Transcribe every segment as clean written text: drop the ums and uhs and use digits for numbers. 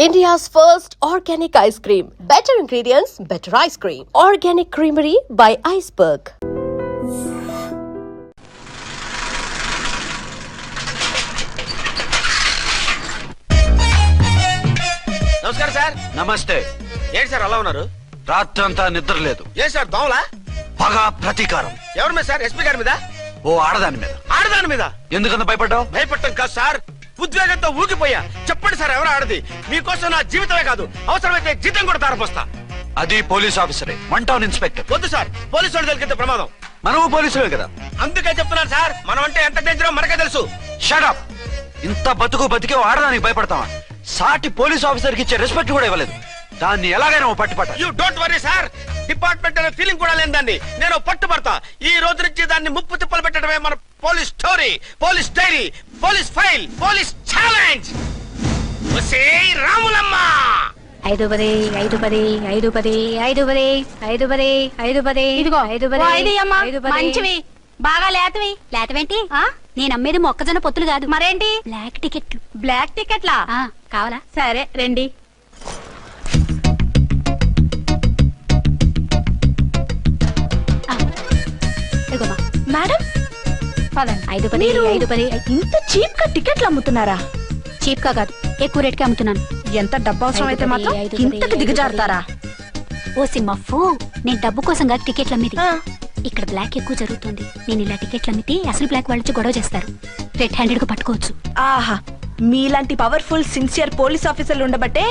India's first organic ice cream. Better ingredients, better ice cream. Organic Creamery by Iceberg. నమస్కారం sir. నమస్తే. ఏంటి sir అలా ఉన్నారు? రాత్రంతా నిద్ర లేదు. ఏ సార్ దోమలా? పగ ప్రతీకారం. ఎవరి మీద సార్? ఎస్పీ గారి మీద? ఓ ఆడదాని మీద. ఆడదాని మీద ఎందుకంత భయపడ్డావు? భయపడటం కాదు సార్, ఉద్వేగంతో ఊగిపోయా. చెప్పండి సార్, ఎవరు ఆడది? మీకోసం నా జీవితమే కాదు, అవసరమైతే జీతం కూడా తారపోస్తా. అది పోలీస్ ఆఫీసరే, 1 టౌన్ ఇన్స్పెక్టర్. వద్దు సార్, పోలీసు వాళ్ళు దొరికితే ప్రమాదం. మనము పోలీసులే కదా. అందుకే చెప్తున్నాను సార్, మనం అంటే ఎంత డేంజరో మనకే తెలుసు. Shut up. ఇంత బతికే ఓ ఆడదానికి భయపడతావా? సాటి పోలీస్ ఆఫీసర్ కి ఇచ్చే రెస్పెక్ట్ కూడా ఇవ్వలేదు. దాన్ని ఎలాగైనా ఓ పట్టుపట్టాలి. You don't worry sir, department అనే ఫీలింగ్ కూడా లేని దాన్ని నేను పట్టుబడతా. ఈ రోజు నుంచి దాన్ని ముప్పు తిప్పలు పెట్టడమే మన police story, police diary, police file, police challenge. Ramulamma 5 10 5 10 5 10 5 10 5 10 5 10 ఇదిగో 5 10 మంచివి బాగా లేతవేంటి? నేను అమ్మేది మొక్కజొన్న పొత్తులు కాదు. మరేంటి? బ్లాక్ టికెట్లు. బ్లాక్ టికెట్లా? కావాలా? సరే రండి. మేడం 5 10 5 10. ఇంత చీప్ గా టికెట్లు అమ్ముతున్నారా? చీప్ గా కాదు, ఎక్కువ రేట్ కి అమ్ముతున్నాను. ఎంత డబ్బు అవసరం అయితే మాత్రం ఇంతకు దిగజారుతారా? ఓ సిమ్మఫు, నేను డబ్బు కోసం కాదు టికెట్లు అమ్మేది. ఇక్కడ బ్లాక్ ఎక్కువ జరుగుతుంది. నేను ఇలా టికెట్లు అమ్మితే అసలు బ్లాక్ వాళ్ళు వచ్చి గొడవ చేస్తారు. రెడ్ హ్యాండెడ్ గా పట్టుకోవచ్చు. ఆహా, మీలాంటి పవర్ఫుల్ సిన్సియర్ పోలీస్ ఆఫీసర్లు ఉండబట్టే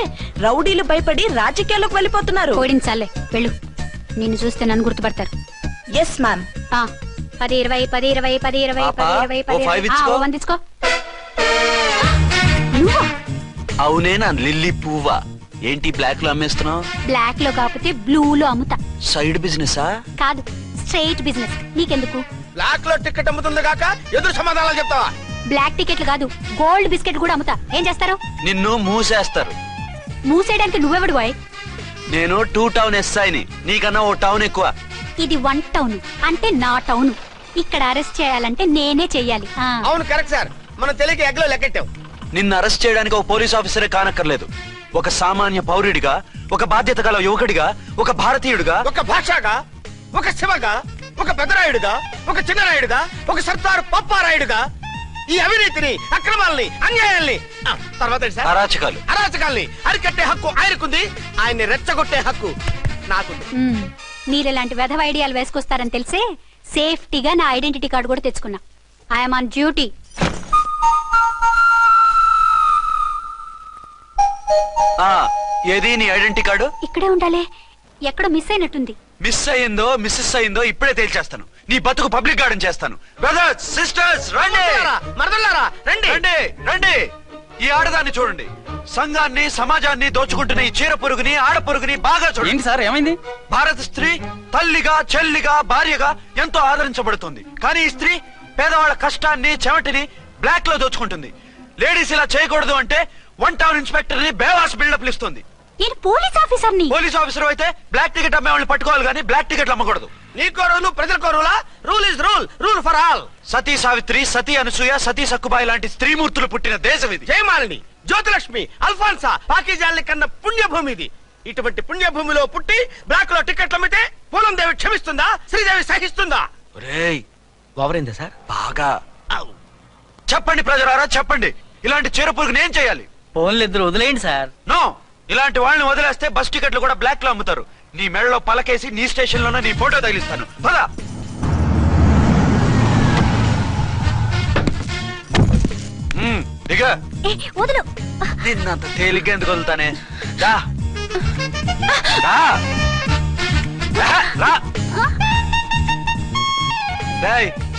రౌడీలు భయపడి రాజకీయాల్లోకి వెళ్ళిపోతున్నారు. ఓడించాలే వెళ్ళు, నిన్ను చూస్తే నన్ను గుర్తుపడతారు. Yes ma'am. 10 20 10 20 10 20 10 20 వందించుకో. అవునే నా లిల్లీ పువ్వా? ఏంటి బ్లాక్ లో అమ్మేస్తున్నావు? బ్లాక్ లో కాకపోతే బ్లూ లో అమ్ముతా. సైడ్ బిజినెస్ కాదు, స్ట్రైట్ బిజినెస్. నీకెందుకు? బ్లాక్ లో టికెట్ అమ్ముతుంది కాక ఎదురు సమాధానాలు చెప్తావా? బ్లాక్ టికెట్లు కాదు, గోల్డ్ బిస్కెట్ కూడా అమ్ముతా. ఏం చేస్తారు? నిన్ను మూసేస్తారు. మూసేయడానికి నువ్వెవడు బాయ్? నేను 2 టౌన్ ఎస్ఐని, నీకన్నా ఓ టౌన్ ఎక్కువ. ఇది 1 టౌన్ అంటే నా టౌన్. ఇక్కడ అరెస్ట్ చేయాలంటే నేనే చెయ్యాలి. అవును కరెక్ట్ సార్, మనం తెలియక ఎగ్లో లెక్కెట్టాం. నిన్ను అరెస్ట్ చేయడానికి ఒక పోలీస్ ఆఫీసరే కానక్కర్లేదు. ఒక సామాన్య పౌరుడిగా, ఒక బాధ్యత గల యువకుడిగా, ఒక భారతీయుడిగా, ఒక భాషగా, ఒక శివగా, ఒక పెద్దరాయుడుగా, ఒక చిన్నరాయుడుగా, ఒక సర్దార్ పప్పారాయుడుగా ఈ అవినీతిని, అక్రమాలని, అన్యాయాల్ని, తర్వాత అరాచకాల్ని అరికట్టే హక్కు ఆయనకుంది. ఆయన్ని రెచ్చగొట్టే హక్కు నాకుంది. మీరెలాంటి వెధవ ఐడియాలు వేసుకొస్తారని తెలిసే సేఫ్టీగా నా ఐడెంటిటీ కార్డు కూడా తెచ్చుకున్నా. I'm on duty. ఏది నీ ఐడెంటిటీ కార్డు? ఇక్కడే ఉండాలి. ఎక్కడో మిస్ అయినట్టుంది. మిస్ అయిందో మిస్సెస్ అయిందో ఇప్పుడే తేల్చేస్తాను. నీ బతుకు పబ్లిక్ గార్డెన్ చేస్తాను. బ్రదర్స్ సిస్టర్స్ రండి, మరదలారా రండి రండి రండి. ఈ ఆడదాన్ని చూడండి. సంఘాన్ని సమాజాన్ని దోచుకుంటున్న ఈ చీర పురుగుని, ఆడ పురుగుని బాగా చూడండి. సార్ ఏమైంది? భారత స్త్రీ తల్లిగా, చెల్లిగా, భార్యగా ఎంతో ఆదరించబడుతుంది. కానీ ఈ స్త్రీ పేదవాళ్ళ కష్టాన్ని, చెమటిని బ్లాక్ లో దోచుకుంటుంది. లేడీస్ ఇలా చేయకూడదు అంటే 1 టౌన్ ఇన్స్పెక్టర్ ని బేవాస్ బిల్డప్ ఇస్తుంది. నేను పోలీస్ ఆఫీసర్ని. పోలీస్ ఆఫీసర్ అయితే బ్లాక్ టికెట్ అమ్మే వాళ్ళని పట్టుకోవాలి కానీ బ్లాక్ టికెట్లు అమ్మకూడదు. నీకో రూలు, ప్రజలకో రూలా? Rule is rule, rule for all. Sati Savitri, Sati Anasuya, Sati Sakkubai లాంటి స్త్రీమూర్తులు పుట్టిన దేశం ఇది. జయమాలిని, జ్యోతిలక్ష్మి, అల్ఫాన్సా, పాకిజాల్ని కన్న పుణ్యభూమి ఇది. ఇటువంటి పుణ్యభూమిలో పుట్టి బ్లాక్ లో టికెట్లు అమ్మితే పూలం దేవి క్షమిస్తుందా? శ్రీదేవి సహిస్తుందా? ఓవరైందా సార్? బాగా చెప్పండి ప్రజలారా, చెప్పండి. ఇలాంటి చీర పురుగుని ఏం చేయాలి? ఫోన్లు ఇద్దరు వదిలేయండి సార్. నో, ఇలాంటి వాళ్ళని వదిలేస్తే బస్ టికెట్లు కూడా బ్లాక్ లో అమ్ముతారు. నీ మెడలో పలకేసి నీ స్టేషన్ లోనే నీ ఫోటో తగిలిస్తాను. పదా. నిన్నంత తేలిగ్గా ఎందుకు వదులుతానే?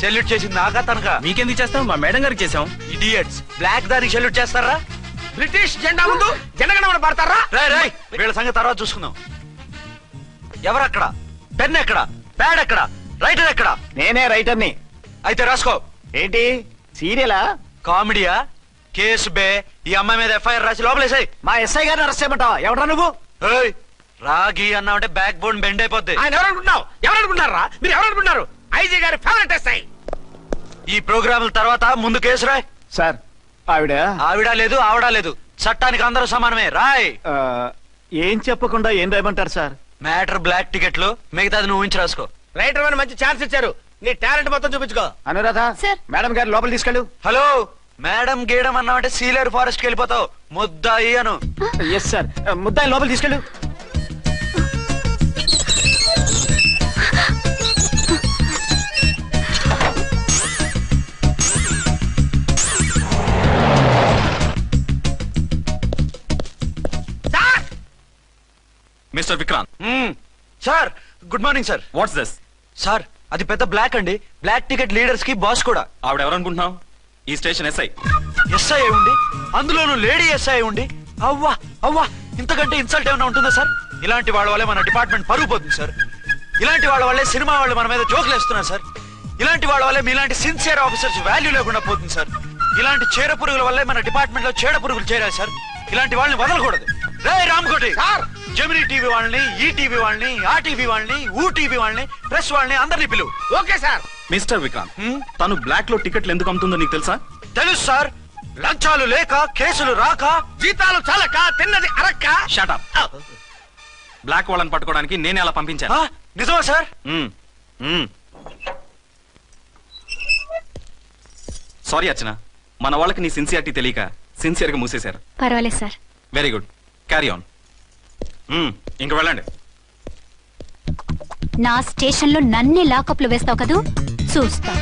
సెల్యూట్ చేసింది నాకా తనకా? మీకెందుకు చేస్తాం? మా మేడం గారికి చేసాం. ఇడియట్స్, బ్లాక్ దానికి సెల్యూట్ చేస్తారా? బ్రిటిష్ జెండా ముందు జనగణమన పడతారా? వీళ్ళ సంగతి తర్వాత చూసుకుందాం. ఎవరక్కడ? పెన్ ఎక్కడ? ప్యాడ్ ఎక్కడ? రైటర్ ఎక్కడ? నేనే రైటర్ని. అయితే రాసుకో. ఏంటి సీరియలా? కామెడీయా? కేసు బే. ఈ అమ్మాయి మీద ఎఫ్ఐఆర్ రాసి లోపలేసాయి. మా ఎస్ఐ గారిని అరెస్ట్ చేయమంటావా? ఎవడా నువ్వు? రాగి అన్నావంటే బ్యాక్ బోన్ బెండ్ అయిపోద్ది. ఆయన ఎవరనుకుంటున్నారా? మీరు ఎవరనుకుంటున్నారు? ఐజీ గారి ఫేవరెట్ ఎస్ఐ. ఈ ప్రోగ్రాముల తర్వాత ముందు కేసు రాయ్. సార్ ఆవిడ ఆవిడ లేదు ఆవిడ లేదు చట్టానికి అందరూ సమానమే రాయ్. ఏం చెప్పకుండా ఏం రాయమంటారు సార్? మ్యాటర్ బ్లాక్ టికెట్లు, మిగతాది నువ్వు ఉంచి రాసుకో. రైటర్ అని మంచి ఛాన్స్ ఇచ్చారు, నీ టాలెంట్ మొత్తం చూపించుకో. అనురాధ, సార్. మేడం గారు లోపల తీసుకెళ్ళు. హలో మేడం గీయడం అన్నామంటే సీలేరు ఫారెస్ట్ కి వెళ్ళిపోతావు. ముద్దాయి అను. ఎస్ సార్, ముద్దాయి లోపల తీసుకెళ్ళు. Mister Vikrant, sir good morning sir. What's this? Sir అది పెద్ద బ్లాక్ అండి, బ్లాక్ టికెట్ లీడర్స్ కి బాస్ కూడా. ఆవిడ ఎవరనుకుంటున్నావు? ఈ స్టేషన్ ఎస్ఐ. ఎస్ఐ ఉండి, అందులోనూ లేడీ ఎస్ఐ ఉండి, అవ్వా అవ్వా ఇంతకంటే ఇన్సల్ట్ ఏమైనా ఉంటుందా సార్? ఇలాంటి వాళ్ళ వల్లే మన డిపార్ట్మెంట్ పరుగు పోతుంది సార్. ఇలాంటి వాళ్ళ వల్లే సినిమా వాళ్ళు మన మీద జోకులు వేస్తున్నారు సార్. ఇలాంటి వాళ్ళ వల్లే మీలాంటి సిన్సియర్ ఆఫీసర్స్ వాల్యూ లేకుండా పోతుంది సార్. ఇలాంటి చీడ పురుగుల వల్లే మన డిపార్ట్మెంట్ లో చీడ పురుగులు చేరాయి సార్. ఇలాంటి వాళ్ళని వదలకూడదు. రే రామ్కోటి సార్, జెమినీ టీవీ వాళ్ళని, ఈ టీవీ వాళ్ళని, ఆ టీవీ వాళ్ళని, ఊ టీవీ వాళ్ళని, ప్రెస్ వాళ్ళని అందరినీ పిలువు. Okay sir. మిస్టర్ విక్రాంత్, తను బ్లాక్ లో టికెట్లు ఎందుకు అమ్ముతుందో నీకు తెలుసా? తెలుసు సార్. లంచాలు లేక, కేసులు రాక, జీతాలు చాలక, తిన్నది అరక్క. షటప్. బ్లాక్ వాళ్ళని పట్టుకోవడానికి నేనే అలా పంపించాను. నిజమా సార్? సారీ అర్చన, మన వాళ్ళకి నీ సిన్సియారిటీ తెలియక సిన్సియర్ గా మూసేశారు. పర్వాలేదు sir. Very good, carry on. ఇంక వెళ్ళండి. నా స్టేషన్ లో నన్నే లాకప్ లో వేస్తావు కదూ, చూస్తా.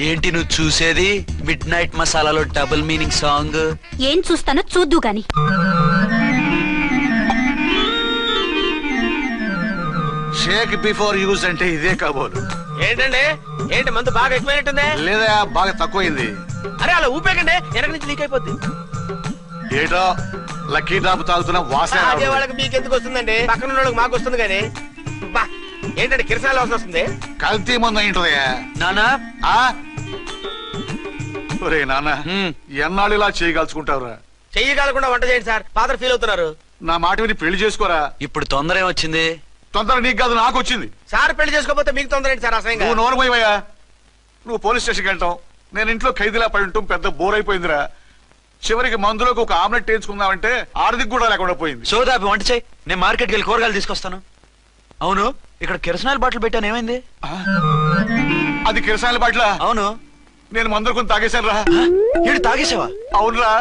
ఏంటి నువ్వు చూసేది? మిడ్ నైట్ మసాలాలో డబుల్ మీనింగ్ సాంగ్. ఏం చూస్తానో చూద్దు గాని. షేక్ బిఫోర్ యూజ్ అంటే ఇదే కాబోలు. ఏంటండి, ఏంటి మందు బాగా ఎక్కువైనట్టుంది? లేదా బాగా తక్కువైంది. అరే అలా ఊపేకండి, వెనక నుంచి లీక్ అయిపోద్ది. ఏటో లక్కీ డ్రాప్ తాగుతున్న వాసన అదే రావట్లేదు. వాళ్ళకి మీకెందుకు వస్తుందండి, పక్కన ఉన్న వాళ్ళకి మాకు వస్తుంది కానీ. బా ఏంటంటే కిరసాల వాసన వస్తుంది. కల్తీ మందు అయింటదయ్యా. నానా ఆ? ఒరే నాన్న, ఎన్నాళ్ళు ఇలా చేయగలుచుకుంటావురా? చెయ్యగలకుండా వంట చేయండి సార్, ఫాదర్ ఫీల్ అవుతున్నారు. నా మాట విని పెళ్లి చేసుకోరా. ఇప్పుడు తొందర ఏమొచ్చింది? తొందర నీకు కాదు, నాకు వచ్చింది. సార్ పెళ్లి చేసుకోకపోతే మీకు తొందర ఏంటి సార్? అసహ్యంగా. నువ్వు నోరు పోయివయ్యా. నువ్వు పోలీస్ స్టేషన్కి వెళ్తావు, నేను ఇంట్లో ఖైదీలా పడి ఉంటాం. పెద్ద బోర్ అయిపోయిందిరా. చివరికి మందులోకి ఒక ఆమ్లెట్ వేయించుకుందామంటే ఆర్థిక కూడా లేకుండా పోయింది. సోదాపి వంట చేయి, నేను మార్కెట్కి వెళ్ళి కూరగాయలు తీసుకొస్తాను. అవును, ఇక్కడ కిరసనాయిల్ బాటిల్ పెట్టాను, ఏమైంది? అది కిరసాల బాట్ల. అవును, నేను మందులు కొని తాగేశాను రా. ఈడు తాగేసావా? అవునురా,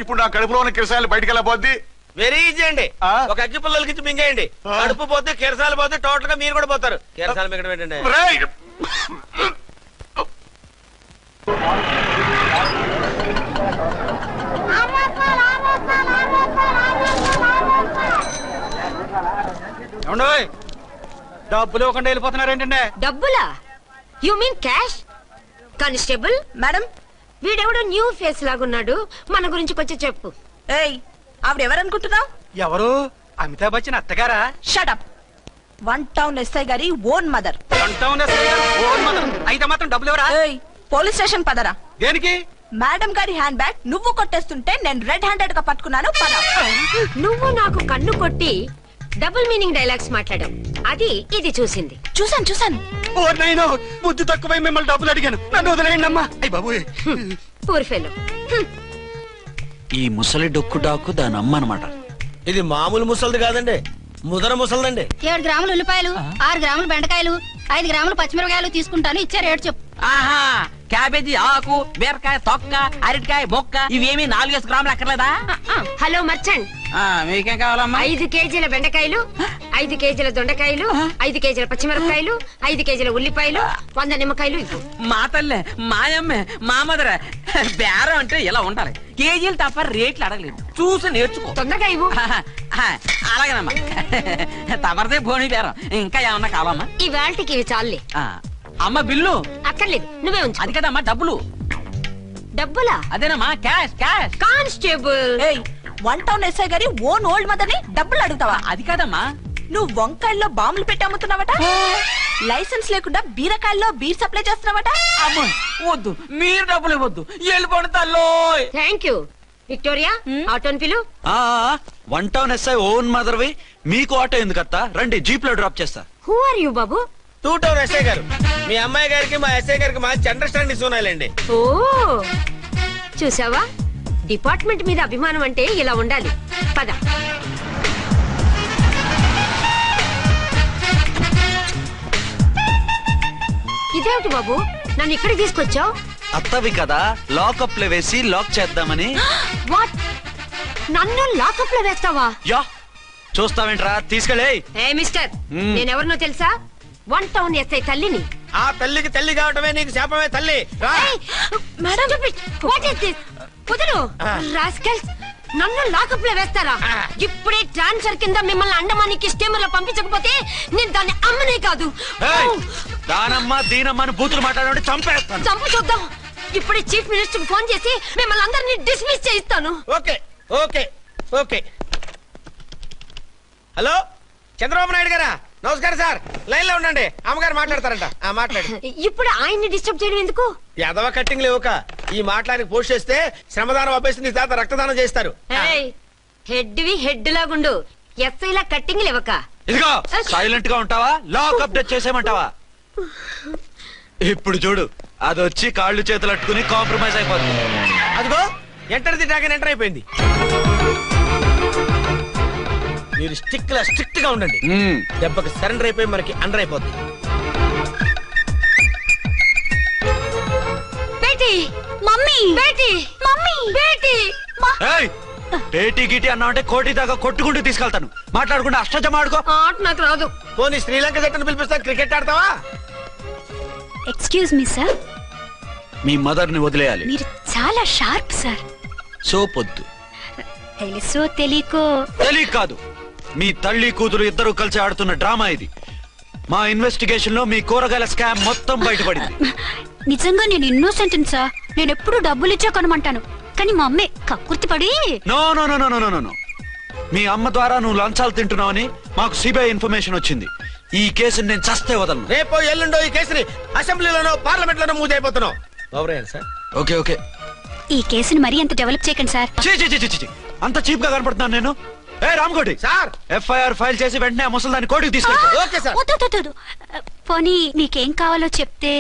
ఇప్పుడు నా కడుపులో ఉన్న కిరసాయలు బయటికి వెళ్ళబోద్ది. వెరీ ఈజీ అండి. ఆ? ఒక అగ్గి పుల్లలకి ఇచ్చి మింగేయండి. ఆ? కడుపు పోతే కిరసాలు పోతే టోటల్ గా మీరు కూడా పోతారు. కిరసాలు మింగడం ఏంటండి? రేయ్! డబ్బులు ఇవ్వకుండా వెళ్ళిపోతున్నారు ఏంటంటే? డబ్బులా? You mean cash? Constable madam, వీడెవడో న్యూ ఫేస్ లాగున్నాడు, మన గురించి కొంచెం చెప్పు. ఏయ్, ఆవిడెవరనుకుంటున్నావు? ఎవరు? అమితాబ్ బచ్చన్ అత్తగారా? షటప్. వన్ టౌన్ ఎస్ఐ గారి ఓన్ మదర్. అయితే మాత్రం డబ్బులు ఎవరా? ఏయ్, పోలీస్ స్టేషన్ పదరా. దేనికి? మేడం గారి హ్యాండ్ బ్యాగ్ నువ్వు కొట్టేస్తుంటే నేను రెడ్ హ్యాండెడ్ గా పట్టుకున్నాను. పద. నువ్వు నాకు కన్ను కొట్టి డబుల్ మీనింగ్ డైలాగ్స్ మాట్లాడావు, అది ఇది చూసింది. చూసాను. ఓ నైనో, బుద్ధి తక్కువై మిమ్మల్ని డబ్బులు అడిగాను, నన్ను వదిలేయండి అమ్మా. అయ్యి బాబు, పూర్ ఫెలో. ఈ ముసలి డొక్కు డాకు దాని అమ్మ అనమాట. ఇది మామూలు ముసలిది కాదండి, ముదర ముసలిదండి. 7 గ్రాములు ఉల్లిపాయలు, 6 గ్రాములు బెండకాయలు, 5 గ్రాములు పచ్చిమిరపకాయలు తీసుకుంటాను. ఇచ్చే రేటు చెప్పు. ఆహా, క్యాబేజీ ఆకు, బీరకాయ తొక్క, అరటికాయ బొక్క, ఇవేమి 4 గ్రాములు అక్కర్లేదా? హలో మర్చండ్, మీకేం కావాలమ్మా? 5 కేజీల బెండకాయలు, 5 కేజీల దొండకాయలు, 5 కేజీల పచ్చిమిరపకాయలు, 5 కేజీల ఉల్లిపాయలు, 100 నిమ్మకాయలు ఇవ్వు. మా తల్లే, మాయమ్మే, మా మదర బేరం అంటే ఇలా ఉండాలి. కేజీలు తప్ప రేట్లు అడగలేదు, చూసి నేర్చుకో. తొందరగా ఇవ్వు. అలాగేనమ్మా, తమరిదే భోని బేరం. ఇంకా ఏమన్నా కావాలమ్మా? ఈ వేల్టికి ఇవి చాలులే. అమ్మ బిల్లు అక్కర్లేదు, నువ్వే ఉంచు. అది కదమ్మా డబ్బులు. డబ్బులా? అదేనమ్మా, క్యాష్ క్యాష్. కానిస్టేబుల్, ఏయ్, వన్ టౌన్ ఎస్ఐ గారి ఓన్ ఓల్డ్ మదర్ ని డబ్బులు అడుగుతావా? అది కదమ్మా. నువ్వు వంకాయల్లో బాంబులు పెట్టి అమ్ముతున్నావట, లైసెన్స్ లేకుండా బీరకాయల్లో బీర్ సప్లై చేస్తున్నావట. అమ్మో వద్దు, మీరు డబ్బులు ఇవ్వద్దు, వెళ్ళిపోండి తల్లోయ్. Thank you. విక్టోరియా, ఆటోన్ పిలు. వన్ టౌన్ ఎస్ఐ ఓన్ మదర్వి, మీకు ఆటో ఎందుకత్తా? రండి, జీప్ లో డ్రాప్ చేస్తా. హూ ఆర్ యూ బాబు? 2 టౌన్ ఎస్ఐ గారు, మీ అమ్మాయి గారికి మా ఎస్ఐ గారికి మంచి అండర్స్టాండింగ్ ఉన్నాయండి. ఓ చూసావా, డిపార్ట్మెంట్ మీద అభిమానం అంటే ఇలా ఉండాలి. పద. ఇదేమిటి బాబు, నన్ను ఇక్కడికి తీసుకొచ్చావు? అత్తవి కదా, లాకప్ లో వేసి లాక్ చేద్దామని. వాట్? నన్ను లాకప్ లో వేస్తావా? యా, చూస్తావేంట్రా, తీసుకెళ్ళే. ఏ మిస్టర్, నేనెవరినో తెలుసా? 1 టౌన్ ఎస్ఐ తల్లిని. ఆ తల్లికి తల్లి కావటమే నీకు శాపమే తల్లి. రా. Madam, what is this? వదులు. రాస్కల్స్, నన్ను లాకప్ లో వేస్తారా? ఇప్పుడే ట్రాన్స్ఫర్ కింద మిమ్మల్ని అండమానికి స్టీమర్ లో పంపించకపోతే నేను దాన్ని అమ్మనే కాదు. దానమ్మ దీనమ్మని బూతులు మాట్లాడే చంపేస్తాను. చంపు చూద్దాం. ఇప్పుడే చీఫ్ మినిస్టర్ ఫోన్ చేసి మిమ్మల్ని అందరినీ డిస్మిస్ చేయిస్తాను. Okay okay okay. Hello, Chandrababu Naidu గారా? నమస్కారం సార్, లైన్ లో ఉండండి, అమ్మగారు మాట్లాడతారంట. మాట్లాడు. ఇప్పుడు ఆయన్ని డిస్టర్బ్ చేయడం ఎందుకు? యాదవ కట్టింగ్ లేవుక ఈ మాట్లాడి పోస్ట్ చేస్తే శ్రమదానం అభ్యసి నీ తాత రక్తదానం చేస్తారు. హెడ్ వి హెడ్ లాగుండు, ఎస్ఐ లా కట్టింగ్ లేవక. ఇదిగో సైలెంట్ గా ఉంటావా, లాక్ అప్డేట్ చేసేయమంటావా? ఇప్పుడు చూడు, అది వచ్చి కాళ్ళు చేతులు అట్టుకుని కాంప్రమైజ్ అయిపోతుంది. అదిగో ఎంటర్ ది డ్రాగన్ ఎంటర్ అయిపోయింది. మీరు స్ట్రిక్ట్ గా ఉండండి, దెబ్బకి సరెండర్ అయిపోయి మనకి అండర్ అయిపోద్ది. బేటీ, మమ్మీ, బేటీ, మమ్మీ, బేటీ. పేటీ గిటి అన్నావంటే కోటి దాకా కొట్టుకుంటూ తీసుకెళ్తాను. మాట్లాడకుండా అష్టజమ ఆడుకో. ఆట నాకు రాదు. పోనీ శ్రీలంక జట్టును పిలిపిస్తాను, క్రికెట్ ఆడతావా? ఎక్స్క్యూజ్ మీ సార్, మీ మదర్ ని వదిలేయాలి. మీరు చాలా షార్ప్ సార్. సోపొద్దు. తెలుసో తెలియకో. తెలియ కాదు, మీ తల్లి కూతురు ఇద్దరు కలిసి ఆడుతున్న డ్రామా ఇది. మా ఇన్వెస్టిగేషన్ లో మీ కూరగాయల స్కామ్ మొత్తం బయటపడింది. నిజంగా నేను ఇన్నోసెంట్ సార్. నేను ఎప్పుడు డబ్బులు ఇచ్చా కొనమంటాను, కానీ మా అమ్మే కక్కుర్తి పడి. No no no no no no no. మీ అమ్మ ద్వారా నువ్వు లంచాలు తింటున్నావని మాకు సిబిఐ ఇన్ఫర్మేషన్ వచ్చింది. ఈ కేసుని నేను చస్తే వదలను. రేపో ఎల్లుండో ఈ కేసుని అసెంబ్లీలోనో పార్లమెంట్ లోనో మూవ్ అయిపోతున్నావు. Sir okay okay. ఈ కేసుని మరీ అంత డెవలప్ చేయకండి సార్. అంత చీప్ గా కనపడుతున్నాను నేను? ఏ రామ్కోటి సార్, ఎఫ్ఐఆర్ ఫైల్ చేసి వెంటనే ఆ ముసలిదాన్ని కోర్టుకి తీసుకెళ్ళి. Okay sir. వద్దు. పోనీ మీకేం కావాలో చెప్తే.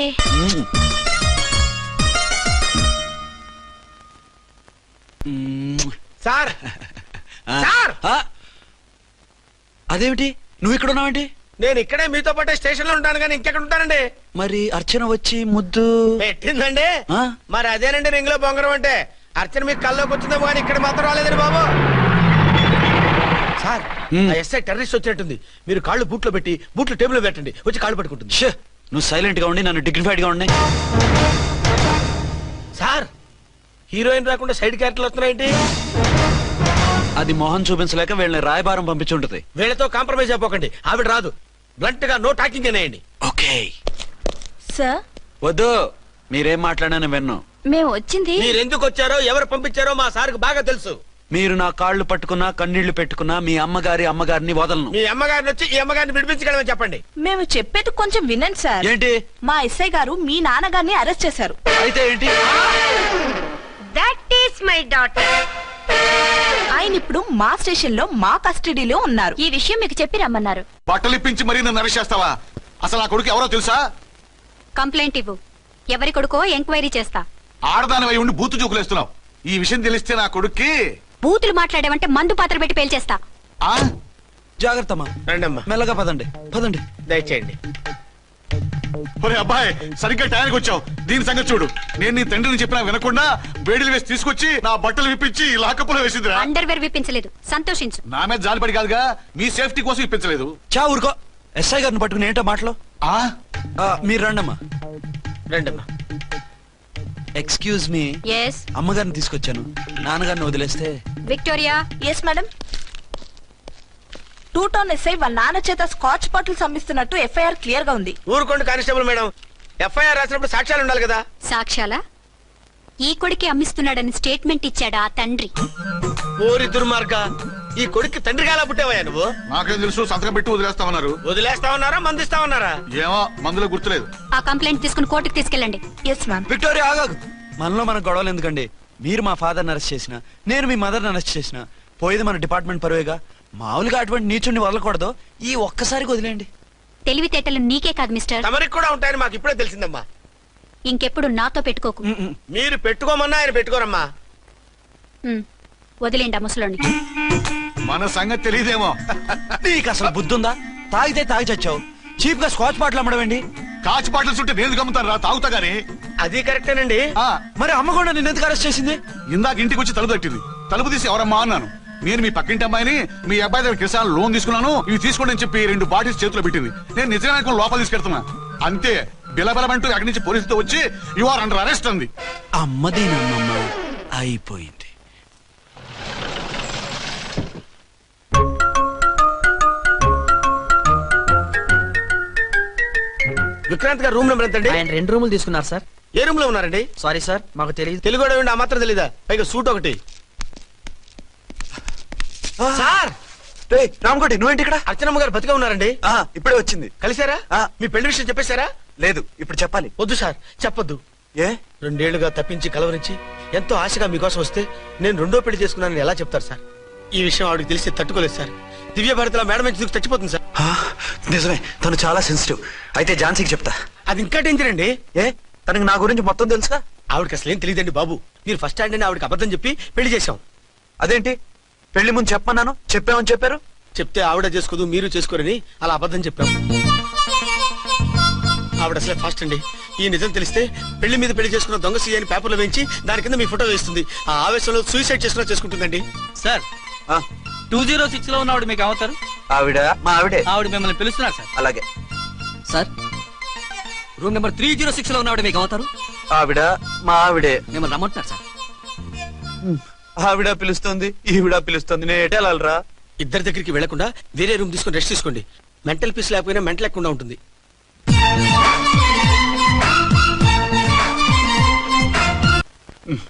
సార్ సార్, అదేమిటి నువ్వు ఇక్కడ ఉన్నావేంటి? నేను ఇక్కడే మీతో పాటే స్టేషన్ లో ఉంటాను, కానీ ఇంకెక్కడ ఉంటానండి? మరి అర్చన వచ్చి ముద్దు పెట్టిందండి. మరి అదేనండి రింగ్ లో బొంగరం అంటే. అర్చన మీకు కల్లోకి వచ్చిందేమో కానీ ఇక్కడ మాత్రం రాలేదండి బాబు. సార్, ఎస్ఐ టెర్రరిస్ట్ వచ్చినట్టుంది. మీరు కాళ్ళు బూట్లో పెట్టి బూట్లు టేబుల్ లో పెట్టండి, వచ్చి కాళ్ళు పట్టుకుంటుంది. నువ్వు సైలెంట్ గా ఉండి, నన్ను డిగ్నిఫైడ్ గా ఉండి. సార్, హీరోయిన్ రాకుండా సైడ్ క్యారెక్టర్లు వస్తున్నాయేంటి? అది మొహం చూపించలేక వీళ్ళని రాయబారం పంపించుంటది. వీళ్ళతో కాంప్రమైజ్ అయిపోకండి, ఆవిడ రాదు. బ్లంట్ గా నో టాకింగ్ అనేయండి. Okay sir. వద్దు, మీరేం మాట్లాడానని విన్నాం. మేము వచ్చింది. మీరు ఎందుకు వచ్చారో ఎవరు పంపించారో మా సార్కి బాగా తెలుసు. మీరు నా కాళ్ళు పట్టుకున్నా కన్నీళ్లు పెట్టుకున్నా మీ అమ్మగారిని వదలను. మీ అమ్మగారిని వచ్చి ఈ అమ్మగారిని విడిపించగలమని చెప్పండి. మేము చెప్పేది కొంచెం వినండి సార్. ఏంటి? మా ఎస్ఐ గారు మీ నాన్నగారిని అరెస్ట్ చేశారు. అయితే ఏంటి? That is my daughter. ఆయన ఇప్పుడు మా స్టేషన్ లో మా కస్టడీలో ఉన్నారు. ఈ విషయం మీకు చెప్పి రమ్మన్నారు. బట్టలు ఇప్పించి మరీ నన్ను అరెస్ట్ చేస్తావా? అసలు నా కొడుకు ఎవరో తెలుసా? కంప్లైంట్ ఇవ్వు, ఎవరి కొడుకో ఎంక్వైరీ చేస్తా. ఆడదానివై ఉండి బూతు చూకులేస్తున్నావు. ఈ విషయం తెలిస్తే నా కొడుక్కి. బూతులు మాట్లాడేవంటే మందు పాత్ర పెట్టి పేల్చేస్తా. జాగ్రత్తమ్మా, రండమ్మా, మెల్లగా పదండి. దయచేయండి. ఒరే అబ్బాయి, సరిగ్గా టయానికి వచ్చావు. దీని సంగతి చూడు. నేను నీ తండ్రిని చెప్పినా వినకుండా వేడిలు వేసి తీసుకొచ్చి నా బట్టలు విప్పించి లాకప్పులో వేసిందిరా. అండర్వేర్ విప్పించలేదు, సంతోషించు. నా మీద జాలిపడి కాదుగా, మీ సేఫ్టీ కోసం ఇప్పించలేదు. చా ఊరుకో. ఎస్ఐ గారిని పట్టుకుని ఏంటో మాటలు. మీరు రండమ్మా. Excuse me. ఎస్. అమ్మగారిని తీసుకొచ్చాను, నాన్నగారిని వదిలేస్తే. Victoria. Yes madam. 2 town SI వాళ్ళ నాన్న చేత స్కాచ్ బాటిల్స్ అమ్మిస్తున్నట్టు ఎఫ్ఐఆర్ క్లియర్ గా ఉంది. ఊరుకోండి కానిస్టేబుల్ మేడం, ఎఫ్ఐఆర్ రాసినప్పుడు సాక్ష్యాలు ఉండాలి కదా. సాక్ష్యాలా? ఈ కొడుకే అమ్మిస్తున్నాడని స్టేట్మెంట్ ఇచ్చాడా ఆ తండ్రి? ఓరి దుర్మార్గ, ఈ కొడుక్కి తండ్రిగా ఎలా పుట్టావయ్యా నువ్వు? నాకేం తెలుసు, సంతకం పెట్టి వదిలేస్తామన్నారు. వదిలేస్తామన్నారా మందిస్తామన్నారా? ఏమో, మందులో గుర్తులేదు. ఆ కంప్లైంట్ తీసుకుని కోర్టుకు తీసుకెళ్ళండి. Yes ma'am. విక్టోరియా ఆగాగు. మనలో మన గొడవలు ఎందుకండి? మీరు మా ఫాదర్ని అరెస్ట్ చేసిన, నేను మీ మదర్ని అరెస్ట్ చేసిన, పోయేది మన డిపార్ట్మెంట్ పరువేగా. మామూలుగా అటువంటి నీచుడిని వదలకూడదు. ఈ ఒక్కసారికి వదిలేండి. తెలివితేటలు నీకే కాదు మిస్టర్, తమరికి కూడా ఉంటాయని మాకు ఇప్పుడే తెలిసిందమ్మా. ఇంకెప్పుడు నాతో పెట్టుకోకు. మీరు పెట్టుకోమన్నా ఆయన పెట్టుకోరమ్మా. వదిలేండి ఆ ముసలోని. మన సంగతి తెలియదేమో. నీకు అసలు బుద్ధుందా? తాగితే తాగి చచ్చావు, చీప్ గా స్కాచ్ బాటిల్ అమ్మడమేంటి? కాచి బాటలు చుట్టూ నేను గమ్ముతాను రా, తాగుతా గానీ. అది కరెక్టేనండి. మరి అమ్మ కూడా నిన్ను ఎందుకు అరెస్ట్ చేసింది? ఇందాక ఇంటికి వచ్చి తలుపు తట్టింది. తలుపు తీసి ఎవరమ్మా అన్నాను. నేను మీ పక్కింటి అమ్మాయిని, మీ అబ్బాయి దగ్గర కిసాన్ లోన్ తీసుకున్నాను, ఇవి తీసుకోండి అని చెప్పి 2 బాటిల్స్ చేతిలో పెట్టింది. నేను నిజంగా లోపల తీసుకెళ్తున్నా. అంతే, బిలబలమంటూ అక్కడి నుంచి పోలీసుతో వచ్చి యు ఆర్ అండర్ అరెస్ట్ అంది. అమ్మదేనమ్మమ్మ అయిపోయింది. విక్రాంత్ గారు రూమ్ నెంబర్ ఎంతండి? ఆయన 2 రూములు తీసుకున్నారు సార్. ఏ రూమ్ లో ఉన్నారండి? సారీ సార్, మాకు తెలియదు. తెలుగు ఆ మాత్రం తెలీదా? పైగా సూట్ ఒకటి. సార్ రామకోటి, నువ్వేంటి ఇక్కడ? అర్చనమ్మ గారు బతిగా ఉన్నారండి. ఇప్పుడే వచ్చింది. కలిసారా? మీ పెళ్లి విషయం చెప్పేశారా? లేదు, ఇప్పుడు చెప్పాలి. వద్దు సార్, చెప్పొద్దు. ఏ 2 ఏళ్లుగా తప్పించి కలవరించి ఎంతో ఆశగా మీకోసం వస్తే నేను 2వ పెళ్లి చేసుకున్నానని ఎలా చెప్తారు సార్? ఈ విషయం ఆవిడకి తెలిసి తట్టుకోలేదు సార్. దివ్య భారతిలో మేడం నుంచి దూకి చచ్చిపోతుంది సార్. నిజమే, తను చాలా సెన్సిటివ్. అయితే ఝాన్సీకి చెప్తా. అది ఇంకా డేంజర్ అండి. ఏ తనకి నా గురించి మొత్తం తెలుసా? ఆవిడకి అసలు ఏం తెలియదండి బాబు. మీరు ఫస్ట్ హ్యాండ్ అని ఆవిడకి అబద్ధం చెప్పి పెళ్లి చేశాం. అదేంటి, పెళ్లి ముందు చెప్పమన్నాను, చెప్పామని చెప్పారు. చెప్తే ఆవిడ చేసుకోదు, మీరు చేసుకోరని అలా అబద్ధం చెప్పాం. ఆవిడ అసలే ఫాస్ట్ అండి. ఈ నిజం తెలిస్తే పెళ్లి మీద పెళ్లి చేసుకున్న దొంగ సీ అని పేపర్లో వేయించి దాని కింద మీ ఫోటో వేస్తుంది. ఆ ఆవేశంలో సూసైడ్ చేసుకుంటుందండి. సార్ 206 లో ఉన్నవాడు మీకు అవుతారు. ఆవిడ మా ఆవిడే. ఆవిడ మిమ్మల్ని పిలుస్తున్నారు సార్. అలాగే సార్, రూమ్ నెంబర్ 306 లో ఉన్నవాడు మీకు అవుతారు. ఆవిడ మా ఆవిడే. మిమ్మల్ని రమ్మంటున్నారు సార్. ఆవిడ పిలుస్తుంది, ఈవిడ పిలుస్తుంది, నేను ఎటు వెళ్ళాలిరా? ఇద్దరి దగ్గరికి వెళ్లకుండా వేరే రూమ్ తీసుకుని రెస్ట్ తీసుకోండి. మెంటల్ పీస్ లేకపోయినా మెంటల్ లేకుండా ఉంటుంది.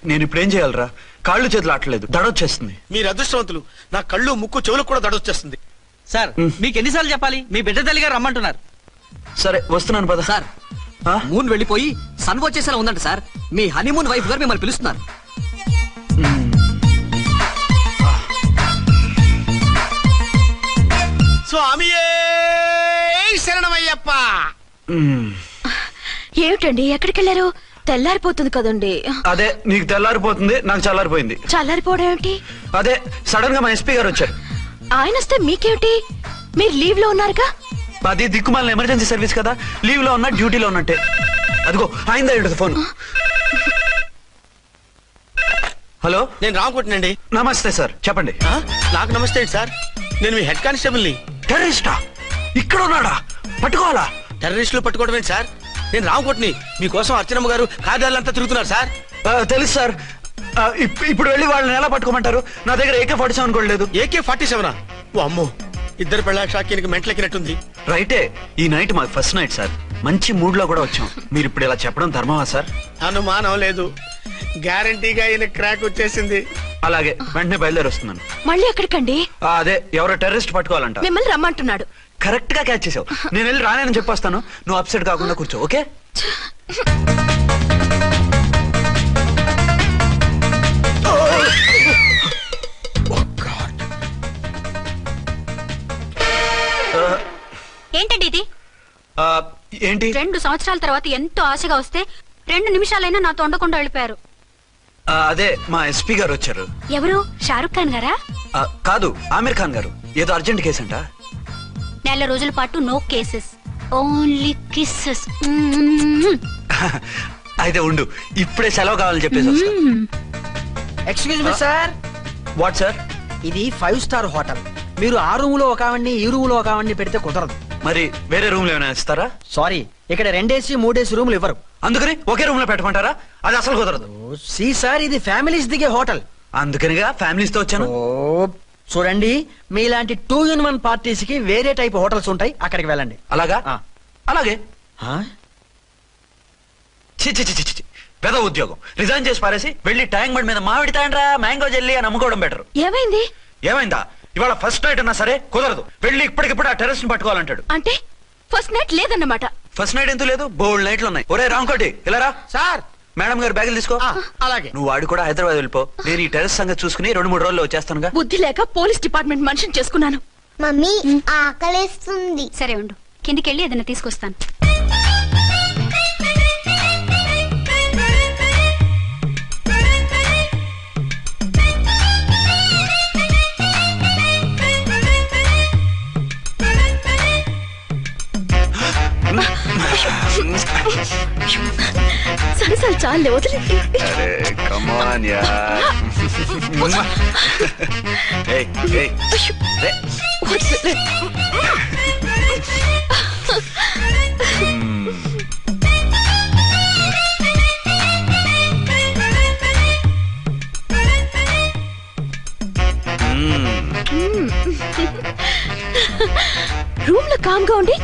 నేను ఇప్పుడు ఏం చేయాలరా? కాళ్ళు చేతులు ఆటలేదు, దడొచ్చేస్తుంది. మీరు అదృష్టవంతులు. నా కళ్ళు ముక్కు చెవులకు కూడా దడొచ్చేస్తుంది. సార్, మీకు ఎన్నిసార్లు చెప్పాలి? మీ బిడ్డ తల్లిగా రమ్మంటున్నారు. సరే వస్తున్నాను పద. సార్, మూన్ వెళ్ళిపోయి సన్ వచ్చేసేలా ఉందంట సార్. మీ హనీమూన్ వైఫ్ గారు మిమ్మల్ని పిలుస్తున్నారు. స్వామియే శరణమయ్యప్ప. ఏమిటండి, ఎక్కడికి వెళ్ళారు? తెల్లారిపోతుంది కదండి. అదే, నీకు తెల్లారిపోతుంది, నాకు చల్లారిపోయింది. చల్లారిపోవడం ఏమిటి? అదే సడన్ గా మా ఎస్పీ గారు వచ్చారు. ఆయన వస్తే మీకేమిటి? మీరు లీవ్ లో ఉన్నారుగా. అది దిక్కుమాలిన ఎమర్జెన్సీ సర్వీస్ కదా, లీవ్ లో ఉన్నా డ్యూటీలో ఉన్నట్టే. అదిగో ఆయన ఫోన్. హలో, నేను రామకోటినండి. నమస్తే సార్, చెప్పండి. నాకు నమస్తే అండి సార్. నేను మీ హెడ్ కానిస్టేబుల్ ని. టెర్రరిస్టా? ఇక్కడ ఉన్నాడా? పట్టుకోవాలా? టెర్రరిస్టులు పట్టుకోవడం ఏంటి సార్? నేను రామకోటిని. మీకోసం అర్చనమ్మ గారు కార్యాలంతా తిరుగుతున్నారు సార్. తెలుసు సార్. ఇప్పుడు వెళ్ళి వాళ్ళని ఎలా పట్టుకోమంటారు? నా దగ్గర AK-47 కూడా లేదు. AK-47? ఓ అమ్మో, ఇద్దరు పెళ్ళ షాకీనికి మెంట్లెక్కినట్టుంది. రైటే, ఈ నైట్ మాకు ఫస్ట్ నైట్ సార్. మంచి మూడ్ లో కూడా వచ్చాం. మీరు ఇప్పుడు ఇలా చెప్పడం ధర్మమా సార్? అనుమానం లేదు, గ్యారంటీగా ఈయన క్రాక్ వచ్చేసింది. అలాగే, వెంటనే బయలుదేరి వస్తున్నాను. మళ్ళీ ఎక్కడికండి? అదే, ఎవరో టెర్రరిస్ట్ పట్టుకోవాలంట. మిమ్మల్ని రమ్మంటున్నాడు. కరెక్ట్ గా క్యాచ్ చేసావు. నేను వెళ్ళి రానని చెప్పొస్తాను, నువ్వు అప్సెట్ కాకుండా కూర్చో. ఓకే? ఏంటండి ఇది? ఏంటి? 2 సంవత్సరాల తర్వాత ఎంతో ఆశగా వస్తే 2 నిమిషాలైనా నాతో ఉండకుండా వెళ్ళిపోయారు. అదే, మా ఎస్పీ గారు వచ్చారు. ఎవరు? షారుఖ్ ఖాన్ గారా? కాదు, ఆమీర్ ఖాన్ గారు. ఏదో అర్జెంట్ కేసు అంట. 4 రోజుల పాటు నో కేసెస్, ఓన్లీ కిస్సెస్. అయితే ఉండు, ఇప్పుడే సెలవు కావాలని చెప్పేసి. Excuse me sir. What sir? ఇది 5 స్టార్ హోటల్. మీరు ఆ రూమ్ లో ఒక ఆవిడ్ని, ఈ రూమ్ లో ఒక ఆవిడ్ని పెడితే కుదరదు. మరి వేరే రూమ్ లో ఏమైనా ఇస్తారా? సారీ, ఇక్కడ 2 AC 3 AC రూములు ఇవ్వరు. అందుకని ఒకే రూమ్ లో పెట్టమంటారా? అది అసలు కుదరదు. సి సార్, ఇది ఫ్యామిలీస్ దిగే హోటల్. అందుకనిగా ఫ్యామిలీస్ తో వచ్చాను. చూడండి, మీలాంటి 2-in-1 పార్టీస్ కి వేరే టైప్ హోటల్స్ ఉంటాయి, అక్కడికి వెళ్ళండి. అలాగా? అలాగే. పెద్ద ఉద్యోగం రిజైన్ చేసి పారేసి వెళ్ళి ట్యాంక్ బండ్ మీద మామిడి తాండ్రా మ్యాంగో జెల్లీ అని అమ్ముకోవడం బెటర్. ఏమైంది? ఏమైందా? ఇవాళ ఫస్ట్ నైట్ అన్నా సరే కుదరదు. వెళ్ళి ఇప్పటికిప్పుడు ఆ టెర్రరిస్ట్ ని పట్టుకోవాలంటాడు. అంటే ఫస్ట్ నైట్ లేదన్నమాట. ఫస్ట్ నైట్ ఎందుకు లేదు? బోల్డ్ నైట్లు ఉన్నాయి. ఒరే రాంకోటి, ఇలారా. సార్, మేడం గారు బ్యాగులు తీసుకో. అలాగే. నువ్వు వాడు కూడా హైదరాబాద్ వెళ్ళిపో. నేను ఈ టెర్రరిస్ట్ సంగతి చూసుకుని 2-3 రోజుల్లో వచ్చేస్తానుగా. బుద్ధి లేక పోలీస్ డిపార్ట్మెంట్ మనిషిని చేసుకున్నాను. మమ్మీ ఆకలేస్తుంది. సరే ఉండు, కిందికెళ్ళి ఏదైనా తీసుకొస్తాను. చాలే వదిలే. అరే కమాన్ యార్. ఏయ్ ఏయ్ రే. వదిలే. రూమ్ లో కామ్ గా ఉండి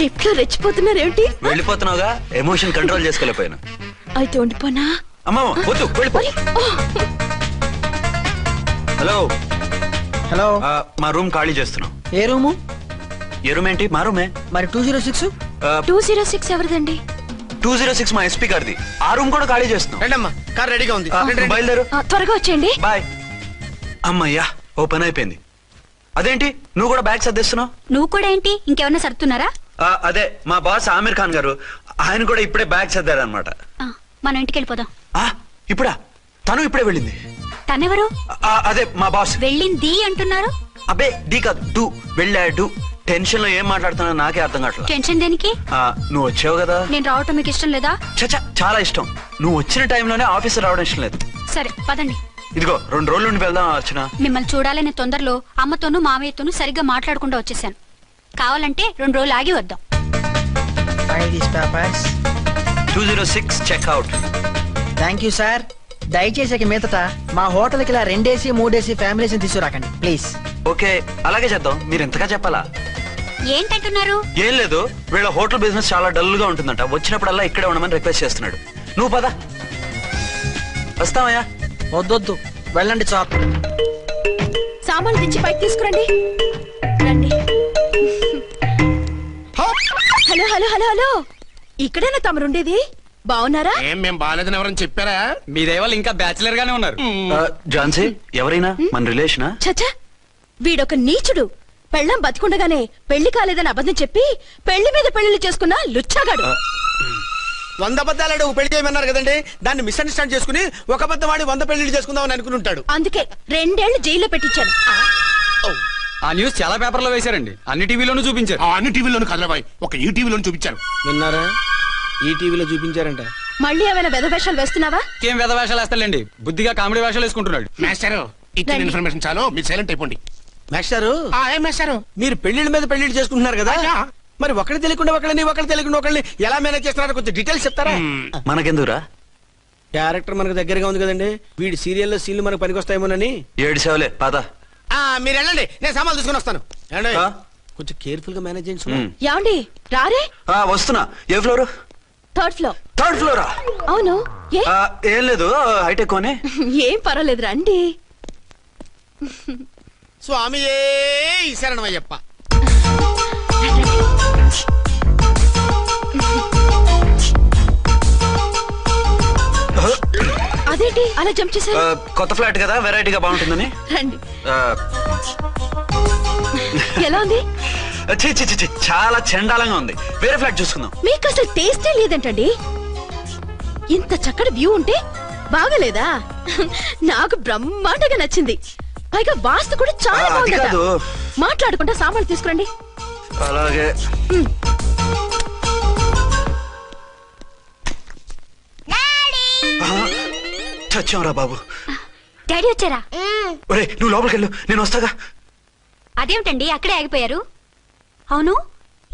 లిఫ్ట్ లో రెచ్చిపోతున్నారేంటి? వెళ్ళిపోతున్నావుగా, ఎమోషన్ కంట్రోల్ చేసుకోలేకపోయాను. అయితే ఉండిపోనా? అమ్మా వద్దు, వెళ్ళిపో. హలో హలో, మా రూమ్ ఖాళీ చేస్తున్నాం. ఏ రూము? ఏ రూమ్ ఏంటి? మా రూమే. మరి 206? 206 ఎవరిదండి? 206 మా ఎస్పీ గారిది. ఆ రూమ్ కూడా ఖాళీ చేస్తున్నాం. రండమ్మా, కార్ రెడీగా ఉంది. బయలుదేరు. త్వరగా వచ్చేయండి. బాయ్. అమ్మయ్యా, ఓ పని అయిపోయింది. అదేంటి నువ్వు కూడా బ్యాగ్ సర్దేస్తున్నావు? నువ్వు కూడా ఏంటి, ఇంకెవరన్నా సర్దుతున్నారా? అదే మా బాస్ ఆమీర్ ఖాన్ గారు, ఆయన కూడా ఇప్పుడే బ్యాగ్ సర్దారనమాట. మనం ఇంటికి వెళ్ళిపోదాం. ఇప్పుడా? తను ఇప్పుడే వెళ్ళింది. తనెవరు? అదే మా బాస్. వెళ్ళింది అంటున్నారు. అబ్బే డీ కాదు, డూ. వెళ్ళాడు. టెన్షన్ లో ఏం మాట్లాడుతున్నా నాకే అర్థం కావట్లేదు. టెన్షన్ దేనికి? నువ్వు వచ్చావు కదా. నేను రావటం మీకు ఇష్టం లేదా? చచ్చా, చాలా ఇష్టం. నువ్వు వచ్చిన టైంలోనే ఆఫీసర్ రావడం ఇష్టం లేదు. సరే పదండి. ఇదిగో 2 రోజుల నుండి వెళ్దాం అర్చన. మిమ్మల్ని చూడాలనే తొందరలో అమ్మతోనూ మామయ్యతోనూ సరిగ్గా మాట్లాడకుండా వచ్చేసాను. కావాలంటే 2 రోజులు ఆగి వద్దాం. 206 చెక్అవుట్. Thank you sir. దయచేసి మీదట మా హోటల్కి ఇలా 2 AC 3 AC ఫ్యామిలీస్ తీసుకురాకండి ప్లీజ్. ఓకే, అలాగే చేద్దాం. మీరు ఎంతగా చెప్పాలా? ఏంటంటున్నారు? ఏం లేదు, వీళ్ళ హోటల్ బిజినెస్ చాలా డల్ గా ఉంటుందంట. వచ్చినప్పుడల్లా ఇక్కడే ఉండమని రిక్వెస్ట్ చేస్తున్నాడు. నువ్వు పద. వస్తావయ్యా? వద్దొద్దు, వెళ్ళండి చాలు. సామాన్లు తెచ్చి పైకి తీసుకురండి. రండి. హలో హలో హలో హలో, ఇక్కడేనా తమరుండేది? బాగున్నారా? ఏం మేము బాగాలేదని ఎవరని చెప్పారా? మీ దయవల్ల ఇంకా బ్యాచిలర్ గానే ఉన్నారు. ఝాన్సీ ఎవరైనా మన రిలేషనా? చచ్చా, వీడొక నీచుడు. పెళ్ళం బతికుండగానే పెళ్లి కాలేదని అబద్ధం చెప్పి పెళ్లి మీద పెళ్లిళ్ళు చేసుకున్న లుచ్చాగాడు. 100 అబద్ధాలు పెళ్లి చేయమన్నారు కదండి, దాన్ని మిస్అండర్స్టాండ్ చేసుకుని ఒక అబద్ధం వాడి 100 పెళ్లిళ్ళు చేసుకుందామని అనుకుని ఉంటాడు. అందుకే 2 ఏళ్లు జైల్లో పెట్టించాను. ఆ న్యూస్ చాలా పేపర్లో వేశారండి, అన్ని టీవీలోనూ చూపించారు. అన్ని టీవీలోను కదలబాయ్, ఒక ఈ టీవీలోను చూపించారు. విన్నారా? ఈ టీవీలో చూపించారంట. మళ్ళీ ఏమైనా వెధవేషాలు వేస్తున్నావా? ఏం వెధ వేషాలు వేస్తాడండి, బుద్ధిగా కామెడీ వేషాలు వేసుకుంటున్నాడు. మాస్టారు, ఇచ్చిన ఇన్ఫర్మేషన్ చాలు, మీరు సైలెంట్ అయిపోండి. మాస్టారు, ఏం మాస్టారు? మీరు పెళ్లిళ్ళ మీద పెళ్లిళ్ళు చేసుకుంటున్నారు కదా, మరి ఒకటి తెలియకుండా ఒకళ్ళని తెలియకుండా ఒకళ్ళని ఎలా మేనేజ్ చేస్తున్నారో కొంచెం డీటెయిల్స్ చెప్తారా? మనకెందుకురా? క్యారెక్టర్ మనకు దగ్గరగా ఉంది కదండి, వీడి సీరియల్లో సీన్లు మనకు పనికొస్తాయేమోనని. 7 సేవలే పద. మీరు వెళ్ళండి, నేను సామాన్లు తీసుకుని వస్తాను. కొంచెం కేర్ఫుల్ గా మేనేజ్ చేయండి. యాండి రారే? వస్తున్నా. ఏ ఫ్లోర్? 3rd floor. 3rd ఫ్లోరా? అవును. ఏం లేదు, హైటెక్ కోనే. ఏం పర్వాలేదు, రండి. స్వామి శరణమయ్యప్ప. అదేంటి అలా జంప్ చేశారు? కొత్త ఫ్లాట్ కదా, వెరైటీగా బాగుంటుందని. రండి. ఎలా ఉంది? చాలా చండాలంగా ఉంది. వేరే ఫ్లాట్ చూసుకుందాం. మీకు అసలు టేస్టే లేదంటండి. ఇంత చక్కటి వ్యూ ఉంటే బాగలేదా? నాకు బ్రహ్మాండంగా నచ్చింది. పైగా వాస్తు కూడా చాలా బాగుంది. మాట్లాడుకుంటా సామాన్లు తీసుకురండి. అలాగే. చచ్చాంరా బాబు. డాడీ వచ్చారా? ఒరే నువ్వు లోపలికి వెళ్ళు, నేను వస్తాగా. అదేమిటండి అక్కడే ఆగిపోయారు? అవును,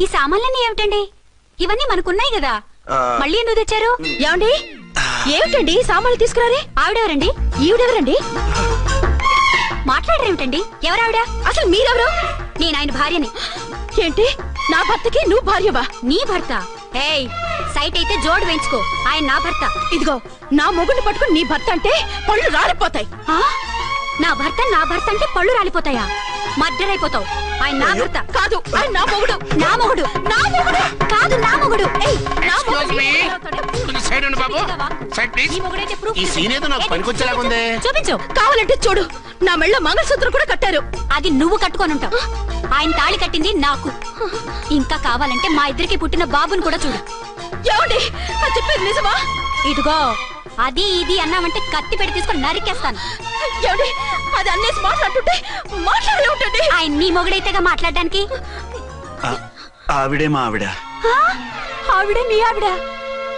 ఈ సామాన్లన్నీ ఏమిటండి? ఇవన్నీ మనకున్నాయి కదా, మళ్ళీ ఎందుకు తెచ్చారు? ఏమండి, ఏమిటండి సామాన్లు తీసుకురారే? ఆవిడెవరండి? ఈవిడెవరండి? మాట్లాడరేమిటండి? ఎవరావిడ? అసలు మీరెవరు? నేను ఆయన భార్యని. ఏంటి, నా భర్తకి నువ్వు భార్యవా? నీ భర్త? ఏయ్, సైట్ అయితే జోడు వేయించుకో, ఆయన నా భర్త. ఇదిగో, నా మొగుడిని పట్టుకుని నీ భర్త అంటే పళ్ళు రాలిపోతాయి. నా భర్త అంటే పళ్ళు రాలిపోతాయా? మర్డర్ అయిపోతావు. ఆయన నా భర్త కాదు, ఆయన నా మొగుడు. నా మొగుడు? నా మొగుడు కాదు, నా మొగుడు. చూపించు. కావాలంటే చూడు, నా మెళ్ళ మంగళసూత్రం కూడా కట్టారు. అది నువ్వు కట్టుకోనుంటావు. ఆయన తాళి కట్టింది నాకు. ఇంకా కావాలంటే మా ఇద్దరికి పుట్టిన బాబుని కూడా చూడు. ఏమండి, అది చెప్పేది నిజమా? ఇదిగో, అది ఇది అన్నామంటే కత్తి పెట్టి తీసుకొని నరికేస్తాను. ఏమండి, అది అన్నేసి మాట్లాడుతుంటే మాట్లాడే ఉంటుంది. ఆయన నీ మొగుడైతేగా మాట్లాడడానికి. ఆవిడే మా ఆవిడ. ఆవిడే మీ ఆవిడ?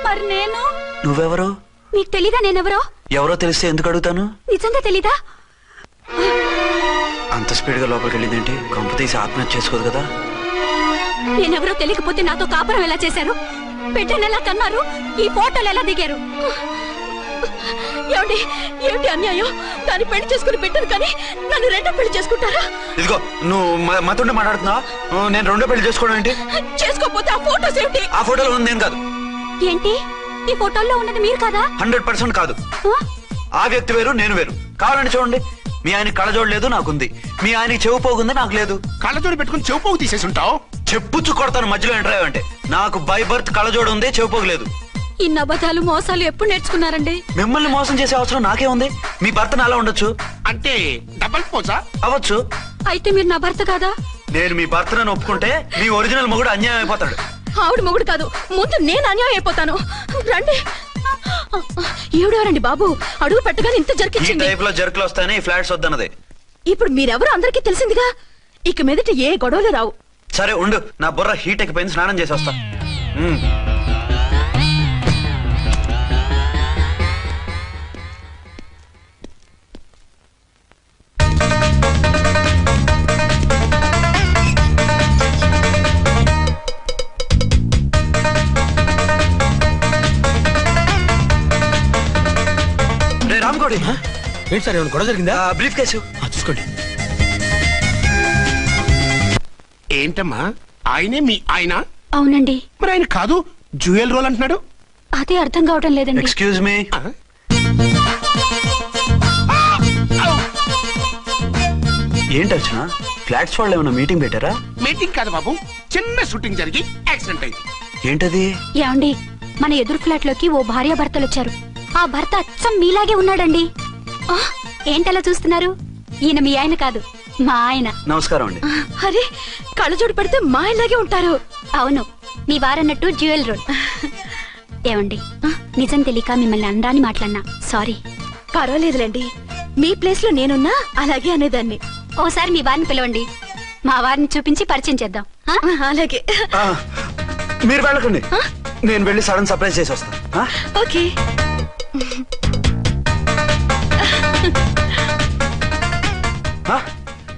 మరి నేను? నువ్వెవరు? మీకు తెలీదా నేనెవరో? ఎవరో తెలిస్తే ఎందుకు అడుగుతాను? నిజంగా తెలీదా? అంత స్పీడ్ గా లోపలికి వెళ్ళిందేంటి? కంపు తీసి ఆత్మహత్య చేసుకోదు కదా? నేనెవరో తెలియకపోతే నాతో కాపురం ఎలా చేశారు? బిడ్డను ఎలా కన్నారు? ఈ ఫోటోలు ఎలా దిగారు? ఏమండి ఏమిటి అన్యాయం? దాన్ని పెళ్లి చేసుకుని బిడ్డను కానీ నన్ను రెండో పెళ్లి చేసుకుంటారా? ఇదిగో నువ్వు మతుండే మాట్లాడుతున్నావా? నేను రెండో పెళ్లి చేసుకోవడం ఏంటి? చేసుకోకపోతే ఆ ఫోటోస్ ఏమిటి? ఆ ఫోటోలో ఉంది నేను కాదు. ఏంటి ఈ ఫోటోల్లో ఉన్నది మీరు కాదా? 100% కాదు. ఆ వ్యక్తి వేరు, నేను వేరు. కావాలంటే చూడండి, మీ ఆయన కళ్ళజోడు లేదు, నాకుంది. మీ ఆయనకి చెవు పోగుంది, నాకు లేదు. కళ్ళజోడు పెట్టుకుని చెవు పోగు తీసేసి ఉంటావు. చెప్పుచ్చు కొడతాను మధ్యలో ఎంటర్ అంటే. నాకు బై బర్త్ కళ్ళజోడు ఉంది, చెవు పోగు లేదు. ఇన్ని అబద్ధాలు మోసాలు ఎప్పుడు నేర్చుకున్నారండి? మిమ్మల్ని మోసం చేసే అవసరం నాకే ఉంది. మీ భర్త అలా ఉండొచ్చు, అంటే డబల్ పోసా అవ్వచ్చు. అయితే మీరు నా భర్త కాదా? నేను మీ భర్తను ఒప్పుకుంటే మీ ఒరిజినల్ మొగుడు అన్యాయం అయిపోతాడు. ఆవిడ మొగుడు కాదు, ముందు నేను అన్యాయం అయిపోతాను. రండి. ఈవిడెవరండి బాబు? అడుగు పెట్టగానే ఇంత ఈ జరికిచ్చింది. టైప్ లో జర్కులు వస్తాయని ఈ ఫ్లాట్స్ వద్దన్నది. ఇప్పుడు మీరెవరో అందరికీ తెలిసిందిగా, ఇక మీదట ఏ గొడవలు రావు. సరే ఉండు, నా బుర్ర హీట్ ఎక్కిపోయింది, స్నానం చేసి వస్తా. రామ్కోడి ఏంటి సార్ ఏమైనా గొడవ జరిగిందా? బ్రీఫ్ కేసు చూసుకోండి. ఏంటమ్మా ఆయనే మీ ఆయన? అవునండి. మరి ఆయన కాదు జ్యూయల్ రోల్ అంటున్నాడు. అదే అర్థం కావటం లేదండి. Excuse me. ఏంటి అర్చన, ఫ్లాట్స్ వాళ్ళు ఏమైనా మీటింగ్ పెట్టారా? మీటింగ్ కాదు బాబు, చిన్న షూటింగ్ జరిగి యాక్సిడెంట్ అయింది. ఏంటది? ఏమండి, మన ఎదురు ఫ్లాట్ లోకి ఓ భార్య భర్తలు వచ్చారు. ఆ భర్త అచ్చం మీలాగే ఉన్నాడండి. ఏంటలా చూస్తున్నారు? ఈయన మీ ఆయన కాదు, మా ఆయన. నమస్కారం అండి. అరే, కళ్ళజోడు పెడితే మా ఇలాగే ఉంటారు. అవును, మీ వారన్నట్టు జ్యువెల్ రోడ్. ఏమండి, నిజం తెలియక మిమ్మల్ని అందాన్ని మాట్లాడినా సారీ. పర్వాలేదులేండి, మీ ప్లేస్ లో నేనున్నా అలాగే అనేదాన్ని. ఓసారి మీ వారిని పిలవండి, మా వారిని చూపించి పరిచయం చేద్దాం. అలాగే. మీరు వెళ్ళకండి, నేను వెళ్ళి సడన్ సర్ప్రైజ్ చేసి వస్తా. ఓకే.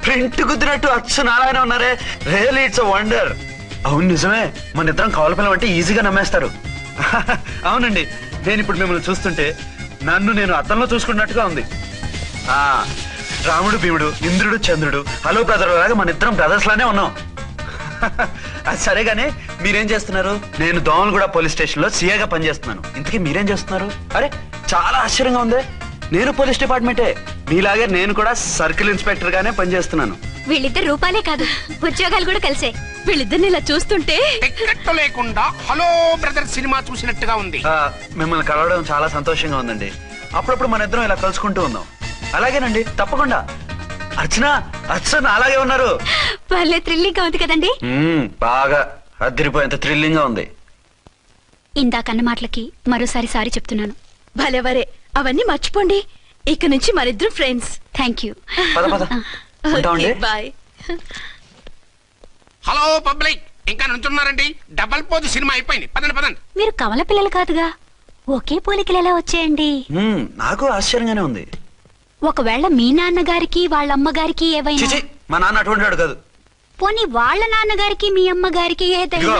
ప్రింట్ కుదిరినట్టు అచ్చు నారాయణ ఉన్నారే, రియల్లీ ఇట్స్ అ వండర్. అవును నిజమే, మన ఇద్దరం కవల పిల్లం అంటే ఈజీగా నమ్మేస్తారు. అవునండి, నేను ఇప్పుడు మిమ్మల్ని చూస్తుంటే నన్ను నేను అద్దంలో చూసుకున్నట్టుగా ఉంది. రాముడు భీముడు, ఇంద్రుడు చంద్రుడు, హలో బ్రదర్ లాగా మన ఇద్దరం బ్రదర్స్ లానే ఉన్నాం. అది సరేగానే మీరేం చేస్తున్నారు? నేను దోమలగూడ పోలీస్ స్టేషన్ లో సీఏగా పనిచేస్తున్నాను. ఇంతకీ మీరేం చేస్తున్నారు? అరే చాలా ఆశ్చర్యంగా ఉంది, నేను పోలీస్ డిపార్ట్మెంటే. మీలాగే నేను కూడా సర్కిల్ ఇన్స్పెక్టర్ గానే పనిచేస్తున్నాను. వీళ్ళిద్దరు రూపాలే కాదు, ఉద్యోగాలు కూడా కలిసే. వీళ్ళిద్దరిని ఇలా చూస్తుంటే టికెట్ లేకుండా హలో బ్రదర్ సినిమా చూసినట్టుగా ఉంది. మిమ్మల్ని కలవడం చాలా సంతోషంగా ఉందండి. అప్పుడప్పుడు మన ఇద్దరం ఇలా కలుసుకుంటూ ఉందాం. అలాగేనండి, తప్పకుండా. అర్చన, అర్చన అలాగే ఉన్నారు. వాళ్ళే థ్రిల్లింగ్ గా ఉంది కదండి? బాగా అదిరిపోయేంత థ్రిల్లింగ్ గా ఉంది. ఇందాకన్న మాటలకి మరోసారి సారీ చెప్తున్నాను. భలేవరే, అవన్నీ మర్చిపోండి. ఇక నుంచి మరిద్దరు friends. Thank you. Bye. Hello public, ఇంకా నుంచున్నారండి? డబల్ పోజ్ సినిమా అయిపోయింది, పదండి పదండి. మీరు కమల పిల్లలు కాదుగా, ఒకే పోలికలు ఎలా వచ్చాయండి? నాకు ఆశ్చర్యంగానే ఉంది. ఒకవేళ మీ నాన్నగారికి వాళ్ళ అమ్మగారికి ఏవైనా? మా నాన్న అటువంటి వాడు కాదు. పోనీ వాళ్ళ నాన్నగారికి మీ అమ్మగారికి ఏదైనా?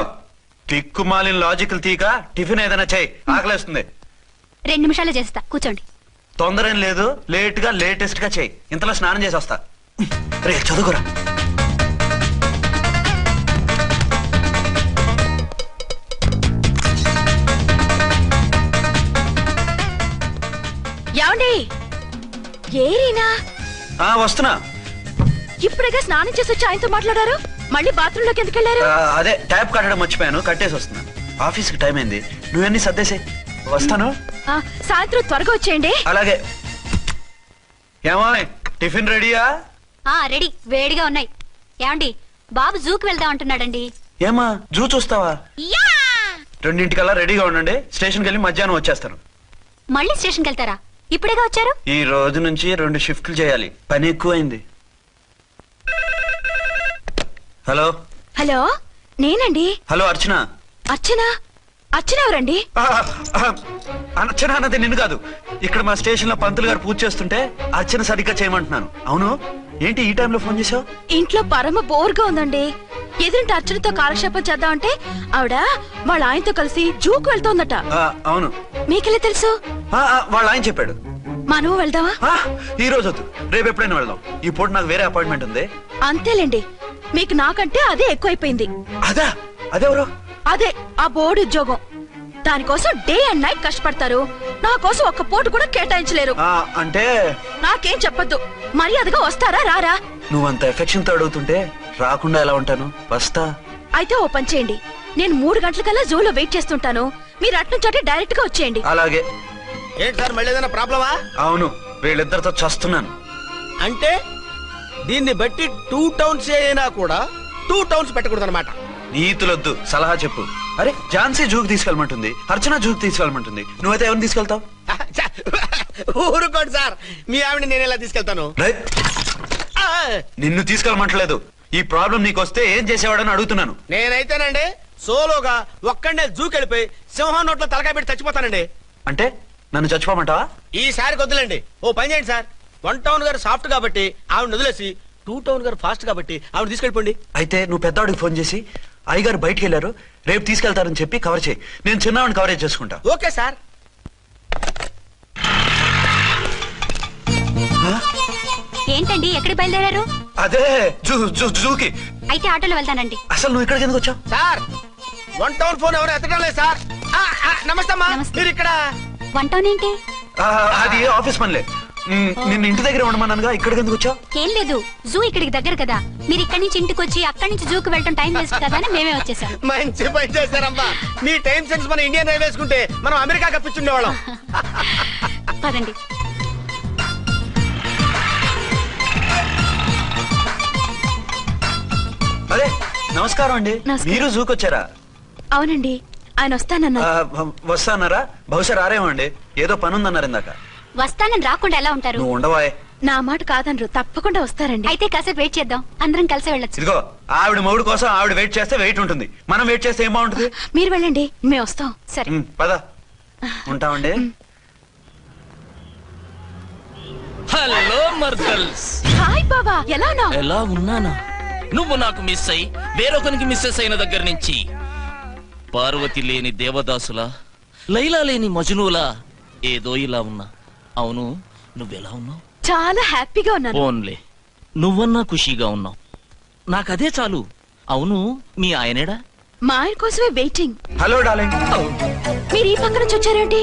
తిక్కుమాలిన లాజికల్ తీక టిఫిన్ ఏదైనా చేయి, ఆకలేస్తుంది. 2 నిమిషాలు చేస్తా, కూర్చోండి. తొందర ఏం లేదు, లేట్ గా లేటెస్ట్ గా చేయి. ఇంతలో స్నానం చేసి వస్తా. రే చదువుకురా. ఏమండి, ఏరీనా? వస్తున్నా. ఇప్పుడేగా స్నానం చేసి వచ్చి ఆయనతో మాట్లాడారు, మళ్ళీ బాత్రూమ్ లోకి ఎందుకు వెళ్ళారు? అదే ట్యాప్ కట్టడం మర్చిపోయాను, కట్టేసి వస్తున్నాను. ఆఫీస్ కి టైం అయింది, నువ్వన్నీ సర్దేసే. వస్తాను. సాయంత్రం త్వరగా వచ్చేయండి. అలాగే. ఏమో టిఫిన్ రెడీయా? రెడీ, వేడిగా ఉన్నాయి. ఏమండి, బాబు జూకి వెళ్దాం అంటున్నాడండి. ఏమా జూ చూస్తావా? 2:00కల్లా రెడీగా ఉండండి, స్టేషన్కి వెళ్ళి మధ్యాహ్నం వచ్చేస్తాను. మళ్ళీ స్టేషన్కి వెళ్తారా? ఇప్పుడేగా వచ్చారు. ఈ రోజు నుంచి 2 షిఫ్ట్లు చేయాలి, పని ఎక్కువైంది. హలో. హలో, నేనండి. హలో అర్చన. అర్చన, అర్చన ఎవరండి? అర్చన అన్నది నిన్ను కాదు. ఇక్కడ మా స్టేషన్ లో పంతులు గారు పూజ చేస్తుంటే అర్చన సరిగ్గా చేయమంటున్నాను. అవును, ఏంటి ఈ టైంలో ఫోన్ చేసావు? ఇంట్లో పరమ బోర్గా ఉందండి. ఎదురింటి అర్చనతో కాలక్షేపం చేద్దామంటే ఆవిడ వాళ్ళ ఆయనతో కలిసి జూకు వెళ్తోందట. అవును. మీకెలా తెలుసు? వాళ్ళ ఆయన చెప్పాడు. మనము వెళ్దామా? ఈ రోజు వద్దు, రేపు ఎప్పుడైనా వెళ్దాం. ఈ పూట నాకు వేరే అపాయింట్మెంట్ ఉంది. అంతేలేండి, మీకు నాకంటే అదే ఎక్కువైపోయింది. అదెవరు? అదే ఆ బోర్డు ఉద్యోగం. దానికోసం డే అండ్ నైట్ కష్టపడతారు. నా కోసం ఒక్క పోటు కూడా కేటాయించలేరు. అంటే నాకేం చెప్పొద్దు, మర్యాదగా వస్తారా రారా? నువ్వంత ఎఫెక్షన్ తో అడుగుతుంటే రాకుండా ఎలా ఉంటాను? వస్తా. అయితే ఓ పని చేయండి, నేను 3 గంటలకల్లా జూలో వెయిట్ చేస్తుంటాను. మీరు అట్నుంచి డైరెక్ట్ గా వచ్చేయండి. అలాగే. ఏంటి సార్, మళ్ళీ ఏదైనా ప్రాబ్లమా? అవును, వీళ్ళిద్దరితో చస్తున్నాను. అంటే దీన్ని బట్టి 2 టౌన్స్ అయినా కూడా 2 టౌన్స్ పెట్టకూడదు అనమాట. నీతులొద్దు, సలహా చెప్పు. అరే, ఝాన్సీ జూకి తీసుకెళ్ళమంటుంది, అర్చన జూకి తీసుకెళ్ళమంటుంది. నువ్వైతే ఎవరిని తీసుకెళ్తావు? ఊరుకోండి సార్, మీ ఆవిడ నేను ఎలా తీసుకెళ్తాను? నిన్ను తీసుకెళ్ళమంటలేదు. ఈ ప్రాబ్లం నీకొస్తే ఏం చేసేవాడని అడుగుతున్నాను. నేనైతేనండి సోలోగా ఒక్కడే జూకెళ్ళిపోయి సింహం నోట్లో తలకాయ పెట్టి చచ్చిపోతానండి. అంటే నన్ను చచ్చిపోమంటావా? ఈసారి వద్దులేండి, ఓ పని చేయండి సార్. 1 టౌన్ గారు సాఫ్ట్ కాబట్టి ఆవిడ వదిలేసి 2 టౌన్ గారు ఫాస్ట్ కాబట్టి ఆవిడ తీసుకెళ్ళిపోండి. అయితే నువ్వు పెద్దవాడికి ఫోన్ చేసి అయ్యగారు బయటికి వెళ్ళారు, రేపు తీసుకెళ్తారని చెప్పి కవర్ చేయి. నేను చిన్నవాడిని కవరేజ్ చేసుకుంటా. Okay sir. ఏంటండి ఎక్కడ బయలుదేరారు? అదే జూకి. అయితే ఆటోలో వెళ్తానండి. అసలు నువ్వు ఇక్కడికి ఎందుకు వచ్చావు? సార్, 1 టౌన్ ఫోన్ ఎవరు ఎత్తడం లేదు సార్. నమస్తే అమ్మా. మీరు ఇక్కడ 1 టౌన్ ఏంటి? అది ఆఫీస్ పనిలే. నిన్ను ఇంటి దగ్గర ఉండమన్నానుగా, ఇక్కడికి ఎందుకు వచ్చావు? ఏం లేదు, జూ ఇక్కడికి దగ్గర కదా. మీరు ఇక్కడి నుంచి ఇంటికి వచ్చి అక్కడి నుంచి జూకి వెళ్ళడం టైం వేస్ట్ కదా అని మేమే వచ్చేసాం. మంచి పని చేశారమ్మా. మీ టైం సెన్స్ మన ఇండియన్ రైల్వేస్ కుంటే మనం అమెరికా కప్పించుండేవాళ్ళం. పదండి. అదే, నమస్కారం అండి. మీరు జూకి వచ్చారా? అవునండి, ఆయన వస్తానన్నారు. వస్తానన్నారా? బహుశా రారేమో అండి, ఏదో పని ఉందన్నారు ఇందాక. వస్తానని రాకుండా ఎలా ఉంటారు? నువ్వు ఉండవాయ్. నా మాట కాదనరు, తప్పకుండా వస్తారండి. అయితే కాసేపు వెయిట్ చేద్దాం, అందరం కలిసి వెళ్ళొచ్చు. ఇదిగో, ఆవిడ మొగుడు కోసం ఆవిడ వెయిట్ చేస్తే వెయిట్ ఉంటుంది, మనం వెయిట్ చేస్తే ఏం బాగుంటుంది? మీరు వెళ్ళండి, మేము వస్తాం. సరే పద, ఉంటామండి. హలో మర్దల్స్. హాయ్ బాబా, ఎలా ఉన్నావు? ఎలా ఉన్నానా? నువ్వు నాకు మిస్ అయి వేరొకరికి మిస్సెస్ అయిన దగ్గర నుంచి పార్వతి లేని దేవదాసులా, లైలా లేని మజునులా ఏదో ఇలా ఉన్నా. అవును, నువ్వెలా ఉన్నావు? చాలా హ్యాపీగా ఉన్నాను. ఓన్లే నువ్వన్నా ఖుషీగా ఉన్నావు, నాకదే చాలు. అవును, మీ ఆయనేడా? మా ఆయన కోసమే వెయిటింగ్. Hello darling. మీరు ఈ పక్క నుంచి వచ్చారేంటి?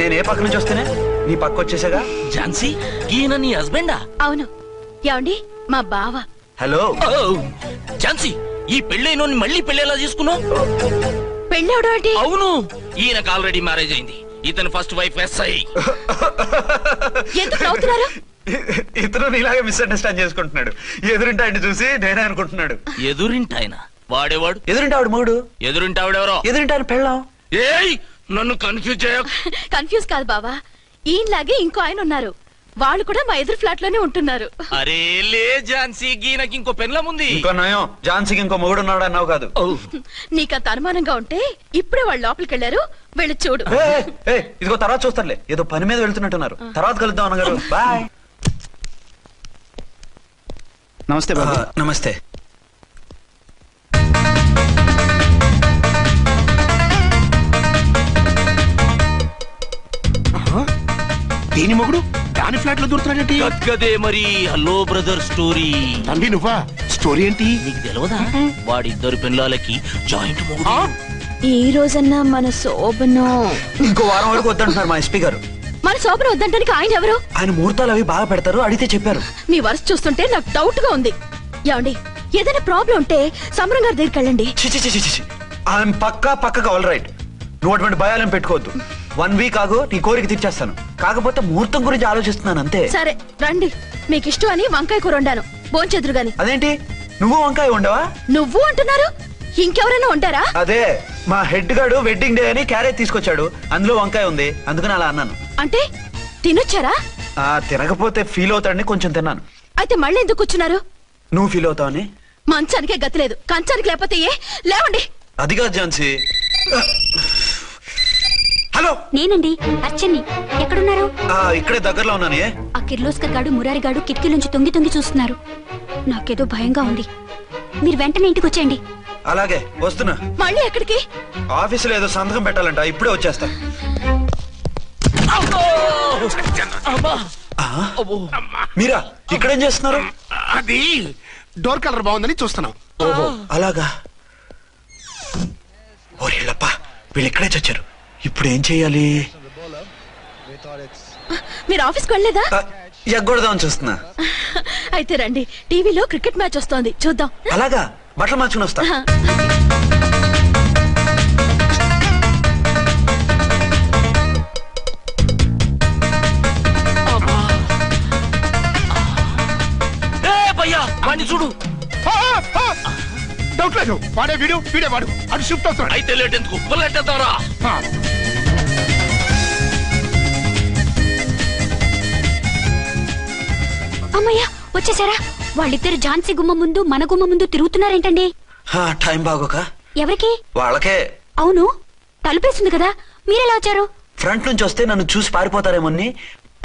నేను ఏ పక్క నుంచి వస్తేనే నీ పక్క వచ్చేసాగా. ఝాన్సీ, ఈయన నీ హస్బెండా? అవును. ఏమండి, మా బావ. హలో. ఝాన్సీ, ఈ పెళ్ళైన మళ్ళీ పెళ్ళేలా చేసుకున్నావు? పెళ్ళవడం ఏంటి? అవును, ఈయనకు ఆల్రెడీ మ్యారేజ్ అయింది. ఇతను ఫస్ట్ వైఫ్ ఎస్ఐ. ఎందుకు నవ్వుతున్నారు? ఇతను నీలాగే మిస్అండర్స్టాండ్ చేసుకుంటున్నాడు. ఎదురింటి ఆయన చూసి నేనే అనుకుంటున్నాడు. ఎదురింటి ఆయన వాడేవాడు? ఎదురింటి ఆవిడ మొగుడు. ఎదురింటి ఆవిడెవరో? ఎదురింటి ఆయన పెళ్ళాం. ఏయ్, నన్ను కన్ఫ్యూజ్ చేయ. కన్ఫ్యూజ్ కాదు బావా, ఈయనలాగే ఇంకో ఆయన ఉన్నారు, వాళ్ళు కూడా మా ఎదురు ఫ్లాట్ లోనే ఉంటున్నారు. అరే లే ఝాన్సీ, గీనకి ఇంకో పెన్లం ఉంది. ఇంకో నయం, ఝాన్సీకి ఇంకో మొగుడు ఉన్నాడు అన్నావు కాదు. నీకంత అనుమానంగా ఉంటే ఇప్పుడే వాళ్ళు లోపలికి వెళ్ళారు, వెళ్ళి చూడు. ఇదిగో తర్వాత చూస్తారులే, ఏదో పని మీద వెళ్తున్నట్టున్నారు. తర్వాత కలుద్దాం అన్నగారు. బాయ్. నమస్తే బాబు. నమస్తే. దీని మొగుడు దాని ఫ్లాట్ లో దూరుతున్నాడేంటి? కదే మరి. Hello brother story. తమ్మి నువ్వా? స్టోరీ ఏంటి? నీకు తెలియదా? వాడిద్దరు పిల్లలకి జాయింట్ మొగుడు. ఈ రోజన్నా మన శోభను ఇంకో వారం వరకు వద్దంటున్నారు మా ఎస్పీ గారు. మన శోభను వద్దంటానికి ఆయన ఎవరు? ఆయన ముహూర్తాలు అవి బాగా పెడతారు, అడిగితే చెప్పారు. మీ వరుస చూస్తుంటే నాకు డౌట్ గా ఉంది. ఏమండి, ఏదైనా ప్రాబ్లం ఉంటే సమరం గారి దగ్గరికి వెళ్ళండి. ఆయన పక్కగా ఆల్ రైట్. నువ్వు అటువంటి భయాలను పెట్టుకోవద్దు. 1 వీక్ ఆగు, నీ కోరిక తీర్చేస్తాను. కాకపోతే ముహూర్తం గురించి ఆలోచిస్తున్నాను అంతే. సరే రండి, మీకు ఇష్టం అని వంకాయ కూర వండాను, భోంచెదురు గాని. అదేంటి, నువ్వు వంకాయ ఉండవా? నువ్వు అంటున్నారు, ఇంకెవరైనా ఉంటారా? అదే, మా హెడ్ గాడు వెడ్డింగ్ డే అని క్యారేజ్ తీసుకొచ్చాడు, అందులో వంకాయ ఉంది, అందుకని అలా అన్నాను. అంటే తినొచ్చారా? తినకపోతే ఫీల్ అవుతాడని కొంచెం తిన్నాను. అయితే మళ్ళీ ఎందుకు కూర్చున్నారు? నువ్వు ఫీల్ అవుతావని. మంచానికే గతి లేదు, కంచానికి లేకపోతే ఏ? లేవండి. అది కాదు ఝాన్సీ. హలో నేనండి అర్చన్ని. ఎక్కడున్నారు? ఇక్కడే దగ్గరలో ఉన్నాను. ఆ కిర్లోస్కర్ గాడు మురారి గాడు కిటికీ నుంచి తొంగి తొంగి చూస్తున్నారు. నాకేదో భయంగా ఉంది. మీరు వెంటనే ఇంటికి వచ్చేయండి. అలాగే వస్తున్నా. మళ్ళీ ఎక్కడికి? ఆఫీసులో ఏదో సంతకం పెట్టాలంట, ఇప్పుడే వచ్చేస్తా. మీరా ఇక్కడేం చేస్తున్నారు? అది డోర్ కలర్ బాగుందని చూస్తున్నాం. ఓహో అలాగా. ఓరేళ్ళప్ప, వీళ్ళు ఇక్కడే చచ్చారు. ఇప్పుడు ఏం చెయ్యాలి? మీరు ఆఫీస్కి వెళ్ళలేదా? ఎగ్గొడదామని చూస్తున్నా. అయితే రండి, టీవీలో క్రికెట్ మ్యాచ్ వస్తోంది, చూద్దాం. అలాగా, బట్టలు మార్చుకుని వస్తా. చూడు, డౌట్ లేదు, వాడే వీడే వాడు. అటు షిఫ్ట్ అవుతాడు. అయితే లేట్ ఎందుకు, బుల్లెట్టేద్దాంరా. అమ్మయ్యా, వచ్చేసారా? వాళ్ళిద్దరు ఝాన్సీ గుమ్మ ముందు మన గుమ్మ ముందు తిరుగుతున్నారేంటండి? టైం బాగోక. ఎవరికి? వాళ్ళకే. అవును, తలుపేసింది కదా, మీరెలా వచ్చారు? ఫ్రంట్ నుంచి వస్తే నన్ను చూసి పారిపోతారేమోని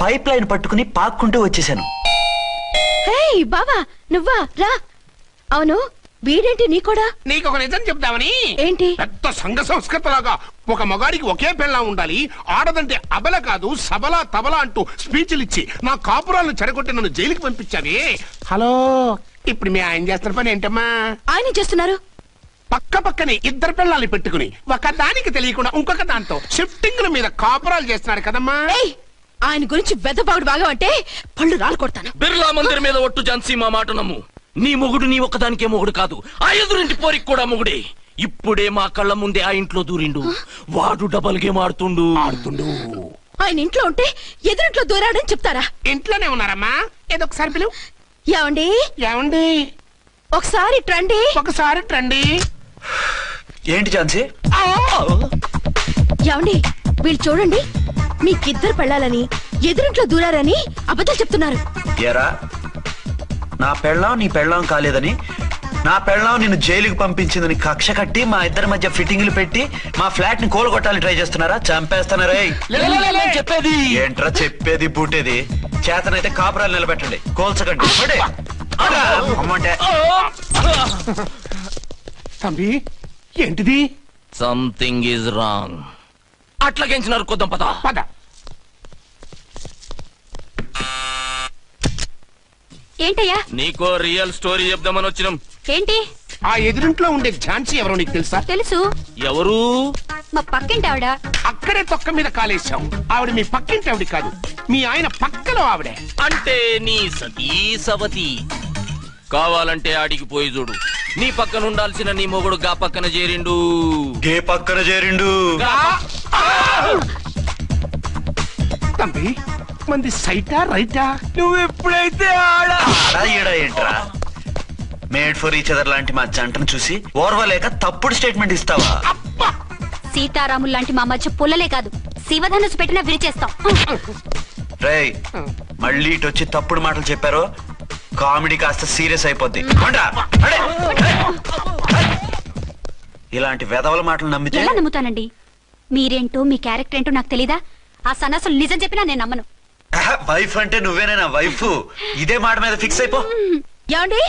పైప్ లైన్ పట్టుకుని పాక్కుంటూ వచ్చేసాను. బావా నువ్వా? రా. అవును, వీడేంటి నీ కూడా? నీకు ఒక నిజం చెప్తామని. ఏంటి? పెద్ద సంఘ సంస్కృత లాగా ఒక మగాడికి ఒకే పెళ్ళ ఉండాలి, ఆడదంటే అబల కాదు సబలా తబలా అంటూ స్పీచ్లు ఇచ్చి నా కాపురాలను చెడగొట్టి నన్ను జైలుకి పంపించావే. హలో, ఇప్పుడు మీ ఆయన చేస్తున్న పని ఏంటమ్మా? ఆయన చేస్తున్నారు పక్క పక్కనే ఇద్దరు పిల్లల్ని పెట్టుకుని ఒక దానికి తెలియకుండా ఇంకొక దాంతో షిఫ్టింగ్ల మీద కాపురాలు చేస్తున్నాడు కదమ్మా. ఆయన గురించి వెదబాగుడు బాగా అంటే పళ్ళు రాలు కొడతాను. బిర్లా మందిర్ మీద ఒట్టు ఝాన్సీ, మా మాట నమ్ము. నీ మొగుడు నీ ఒక్కదానికే మొగుడు కాదు, ఆ ఎదురింటి పోరికి కూడా మొగుడే. ఇప్పుడే మా కళ్ళ ముందే ఆ ఇంట్లో దూరిండు. వాడు డబల్ గేమ్ ఆడుతుండు. ఆయన ఇంట్లో ఉంటే ఎదురింట్లో దూరాడని చెప్తారా? ఇంట్లోనే ఉన్నారమ్మా. ఏదో ఒకసారి పిలువు. ఏమండి? ఏమండి? ఒకసారి ట్రండి. ఒకసారి ట్రండి. ఏంటి ఝాన్సీ? ఏమండి, వీళ్ళు చూడండి, మీకిద్దరు పెళ్ళాలని ఎదురింట్లో దూరారని అబద్ధాలు చెప్తున్నారు. ఏరా, నా పెళ్ళాం నీ పెళ్ళాం కాలేదని, నా పెళ్ళాం నిన్ను జైలుకి పంపించిందని కక్ష కట్టి మా ఇద్దరి మధ్య ఫిట్టింగ్లు పెట్టి మా ఫ్లాట్ ని కోలుగొట్టాలని ట్రై చేస్తున్నారా? చంపేస్తున్నారా? చెప్పేది ఏంట్రా చెప్పేది బూటేది? చేతనైతే కాపురాలు నిలబెట్టండి, కోల్చకండి. అమ్మంటే తంబి, ఏంటిది? Something is wrong. అట్లాగెంచినారు కొద్దాం, పద పద. ఏంటయ్యా? నీకో రియల్ స్టోరీ చెప్దామని వచ్చినాం. ఏంటి? ఆ ఎదురింట్లో ఉండే ఝాన్సీ ఎవరో నీకు తెలుసా? తెలుసు. ఎవరు? మా పక్కింటి ఆవిడ. అక్కడే తొక్క మీద కాలేశాం. ఆవిడ మీ పక్కింటి ఆవిడ కాదు, మీ ఆయన పక్కలో ఆవిడే. అంటే నీ సతీ సవతి. కావాలంటే ఆడికి పోయి చూడు, నీ పక్కన ఉండాల్సిన నీ మొగుడు గా పక్కన చేరిండు. గే పక్కన చేరిండు. తంబి, మంది సైటా రైటా? నువ్వు ఎప్పుడైతే ఆడా ఏంట్రా? మేడ్ ఫర్ ఈచ్ అదర్ లాంటి మా జంటను చూసి ఓర్వలేక తప్పుడు స్టేట్మెంట్ ఇస్తావా? సీతారాములు లాంటి మా మధ్య పుల్లలే కాదు, శివధనుసు పెట్టినా విరిచేస్తాం. రేయ్, మళ్ళీ ఇటు వచ్చి తప్పుడు మాటలు చెప్పారో కామెడీ కాస్త సీరియస్ అయిపోద్ది. ఇలాంటి వెధవల మాటలు నమ్మితే ఎలా నమ్ముతానండి? మీరేంటో మీ క్యారెక్టర్ ఏంటో నాకు తెలీదా? ఆ సన్నాసులు నిజం చెప్పినా నేను నమ్మను. వైఫ్ అంటే నువ్వేనా వైఫ్? ఇదే మాట మీద ఫిక్స్ అయిపో. ఏమండి?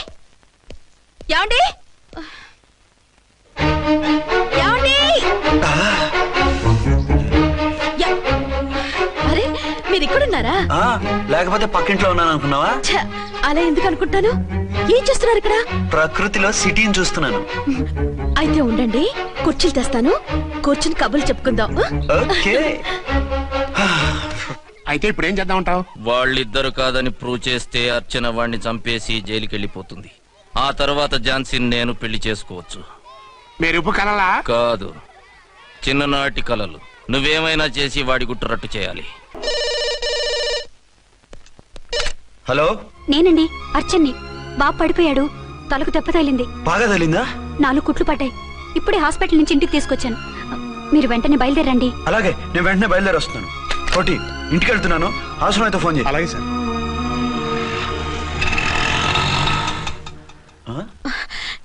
ఏమండి? ఏమండి? అరే, మీరు ఇక్కడున్నారా? లేకపోతే పక్కింట్లో ఉన్నాను అనుకున్నావా? అలా ఎందుకు అనుకుంటాను? ఏం చేస్తున్నారు ఇక్కడ? ప్రకృతిలో సిటీని చూస్తున్నాను. అయితే ఉండండి, కుర్చీలు తెస్తాను, కూర్చుని కబుర్లు చెప్పుకుందాం. ఓకే. అయితే ఇప్పుడు ఏం చేద్దాం అంటావు? వాళ్ళిద్దరు కాదని ప్రూవ్ చేస్తే అర్చన వాణ్ణి చంపేసి జైలుకి వెళ్ళిపోతుంది. ఆ తర్వాత ఝాన్సీని నేను పెళ్లి చేసుకోవచ్చు. మీరు కలలా? కాదు, చిన్ననాటి కలలు. నువ్వేమైనా చేసి వాడి గుట్టు రట్టు చేయాలి. హలో, నేనండి అర్చన్ని. బాబు పడిపోయాడు, తలకు దెబ్బ తగిలింది. బాగా తగిలిందా? 4 కుట్లు పడ్డాయి. ఇప్పుడే హాస్పిటల్ నుంచి ఇంటికి తీసుకొచ్చాను. మీరు వెంటనే బయలుదేరండి. అలాగే, నేను వెంటనే బయలుదేరి వస్తున్నాను. కోటి, ఇంటికి వెళ్తున్నాను, అవసరం అయితే ఫోన్ చేయి. అలాగే సార్.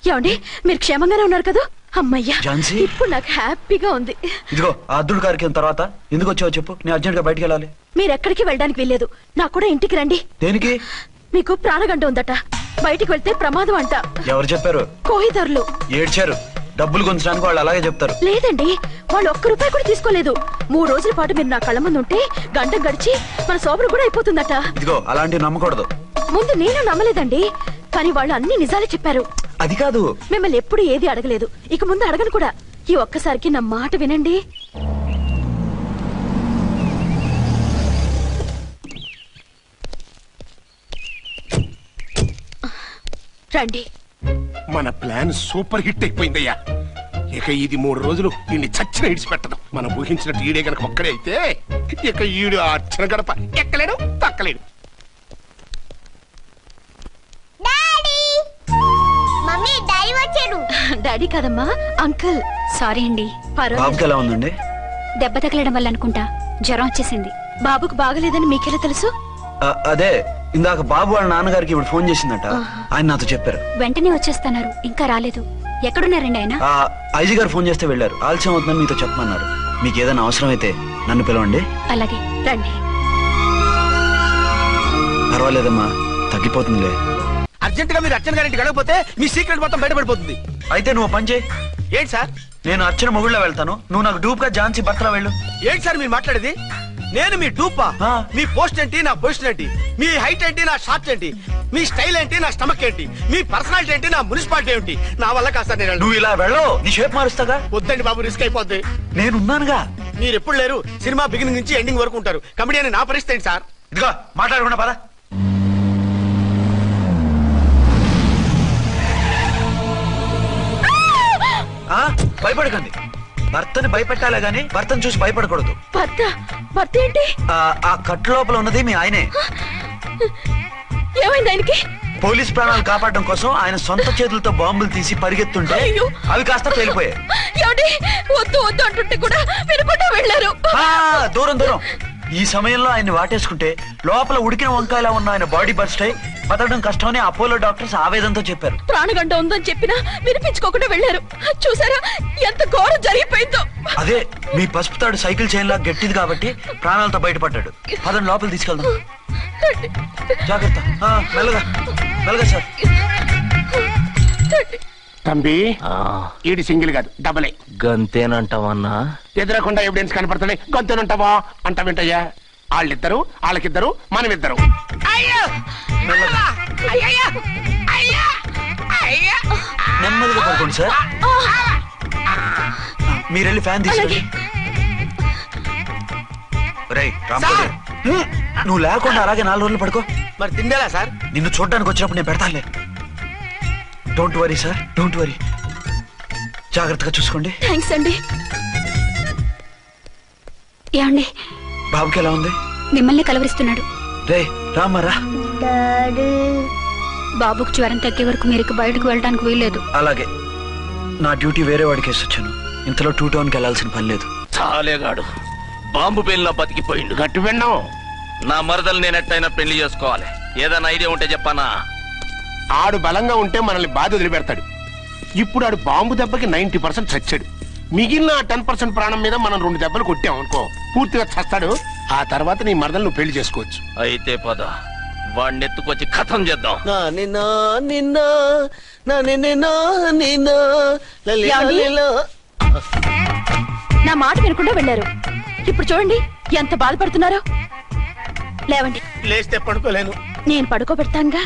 ఏమండి, మీరు క్షేమంగానే ఉన్నారు కదా? అమ్మయ్యా, ఝాన్సీ? ఇప్పుడు నాకు హ్యాపీగా ఉంది. ఇదిగో ఆ అద్దుడు కార్యక్రమం తర్వాత ఎందుకు వచ్చావో చెప్పు, నేను అర్జెంట్ గా బయటికి వెళ్ళాలి. మీరెక్కడికి వెళ్ళడానికి వెళ్ళలేదు, నాకు కూడా ఇంటికి రండి. దేనికి? మీకు ప్రాణగంట ఉందట, బయటికి వెళ్తే ప్రమాదం అంట. ఎవరు చెప్పారు? కోహిదారులు ఏడ్చారు. డబ్బులు గుంచడానికి వాళ్ళు అలాగే చెప్తారు. లేదండి, వాళ్ళు ఒక్క రూపాయి కూడా తీసుకోలేదు. 3 రోజుల పాటు మీరు నా కళ్ళ ముందు ఉంటే గంట గడిచి మన శోభన కూడా అయిపోతుందట. ఇదిగో అలాంటివి నమ్మకూడదు. ముందు నేను నమ్మలేదండి, కానీ వాళ్ళు అన్ని నిజాలే చెప్పారు. అది కాదు, మిమ్మల్ని ఎప్పుడు ఏది అడగలేదు, ఇక ముందు అడగను కూడా. ఈ ఒక్కసారికి నా మాట వినండి. రండి. మన ప్లాన్ సూపర్ హిట్ అయిపోయిందయ్యా. ఇక ఇది 3 రోజులు ఈయన్ని చచ్చిన ఇడిచిపెట్టదు. మనం ఊహించినట్టు ఈడే గనక ఒక్కడే అయితే ఇక ఈడు అర్చన గడప ఎక్కలేడు తక్కలేడు. డాడీ కాదమ్మా, అంకుల్. సారీ అండి. బాబుకి ఎలా ఉందండి? దెబ్బ తగలడం వల్ల అనుకుంటా జ్వరం వచ్చేసింది. బాబుకు బాగలేదని మీకెలా తెలుసు? అదే ఇందాక బాబు వాళ్ళ నాన్నగారికి ఇప్పుడు ఫోన్ చేసిందట, ఆయన నాతో చెప్పారు. వెంటనే వచ్చేస్తున్నారు, ఇంకా రాలేదు. ఎక్కడున్నారండి ఆయన? ఐజీ గారు ఫోన్ చేస్తే వెళ్ళారు. ఆలస్యం అవుతుందని మీతో చెప్పమన్నారు. మీకు ఏదైనా అవసరం అయితే నన్ను పిలవండి. అలాగే రండి. పర్వాలేదమ్మా, తగ్గిపోతుందిలే. అర్జెంట్ గా మీరు అర్చన గారింటికి వెళ్ళకపోతే మీ సీక్రెట్ మొత్తం బయటపడిపోతుంది. అయితే నువ్వు పని చేయి. ఏంటి సార్? నేను అర్చన మొగుళ్ళ వెళ్తాను, నువ్వు నాకు డూప్ గా ఝాన్సీ భర్తలా వెళ్ళు. ఏంటి సార్ మీరు మాట్లాడేది? నేను మీ డూపా? మీ పోస్ట్ ఏంటి, నా పొజిషన్ ఏంటి? మీ హైట్ ఏంటి, నా షార్ట్ ఏంటి? మీ స్టైల్ ఏంటి, నా స్టమక్ ఏంటి? మీ పర్సనాలిటీ ఏంటి, నా మున్సిపాలిటీ ఏంటి? నా వల్ల కాస్త నేను నువ్వు ఇలా వెళ్ళవు, నీ షేప్ మారుస్తాగా. వద్దండి బాబు, రిస్క్ అయిపోద్ది. నేనున్నానుగా. మీరు ఎప్పుడు లేరు, సినిమా బిగినింగ్ నుంచి ఎండింగ్ వరకు ఉంటారు. కమిడీ అని నా పరిస్థితి ఏంటి సార్? ఇదిగో మాట్లాడకుండా పద. భయపడకండి. భర్తని భయపెట్టాలే గాని భర్తను చూసి భయపడకూడదు. భర్త ఏంటి? ఆ కట్టు లోపల ఉన్నది మీ ఆయనే. ఏమైంది ఆయనకి? పోలీస్ ప్రాణాలు కాపాడడం కోసం ఆయన సొంత చేతులతో బాంబులు తీసి పరిగెత్తుంటే అవి కాస్త పేలిపోయాయి. వద్దు వద్దు అంటుంటే కూడా వినకుండా వెళ్ళారు. దూరం దూరం. ఈ సమయంలో ఆయన్ని వాటేసుకుంటే లోపల ఉడికిన వంకాయలా ఉన్న ఆయన బాడీ బర్స్ట్ అయి బతకడం కష్టమని అపోలో డాక్టర్స్ ఆవేదనతో చెప్పారు. ప్రాణగంట ఉందని చెప్పినా వినిపించుకోకుండా వెళ్ళారు. చూసారా ఎంత ఘోరం జరిగిపోయిందో. అదే మీ పసుపు తాడు సైకిల్ చైన్ లా గట్టిది కాబట్టి ప్రాణాలతో బయటపడ్డాడు. అతను లోపల తీసుకెళ్దాం. జాగ్రత్త. మెల్లగా మెల్లగా సార్. తంబి, ఈడి సింగిల్ కాదు డబలే. గంతేనంటావన్నా? ఎదురకుండా ఎవిడెన్స్ కనపడుతుంది, గంతేనంటావా అంటావేంటయ్యా? వాళ్ళిద్దరు, వాళ్ళకిద్దరు, మనమిద్దరు. నెమ్మదిగా పడుకోండి సార్. మీరెళ్ళి ఫ్యాన్ తీసుకోండి. నువ్వు లేకుండా అలాగే 4 రోజులు పడుకో. మరి తిండేలా సార్? నిన్ను చూడడానికి వచ్చినప్పుడు నేను పెడతానులే. Don't worry sir, don't worry. జాగ్రత్తగా చూసుకోండి. థ్యాంక్స్ అండి. ఏమండి, బాబుకి ఎలా ఉంది? మిమ్మల్ని కలవరిస్తున్నాడు. రే రామరా. బాబుకు జ్వరం తగ్గే వరకు మీరు బయటకు వెళ్ళడానికి వీల్లేదు. అలాగే. నా డ్యూటీ వేరే వాడికి వేసి వచ్చాను. ఇంతలో 2 టౌన్కి వెళ్ళాల్సిన పని లేదు. చాలేగాడు బాంబు పేలినా బతికిపోయిండు. గట్టి విన్నావు. నా మరదలు నేనెట్టయినా పెళ్లి చేసుకోవాలి. ఏదైనా ఐడియా ఉంటే చెప్పానా? ఆడు బలంగా ఉంటే మనల్ని బాధ వదిలిపెడతాడు. ఇప్పుడు ఆడు బాంబు దెబ్బకి 90% చచ్చాడు. మిగిలిన 10% ప్రాణం మీద మనం 2 దెబ్బలు కొట్టాం అనుకో, పూర్తిగా చస్తాడు. ఆ తర్వాత నీ మరదలు నువ్వు పెళ్లి చేసుకోవచ్చు. అయితే పద, వాడిని ఎత్తుకొచ్చి కథం చేద్దాం. నా మాట వినకుండా వెళ్ళారు. ఇప్పుడు చూడండి ఎంత బాధపడుతున్నారో. లేవండి. లేస్తే పడుకోలేను. నేను పడుకోబెడతానుగా.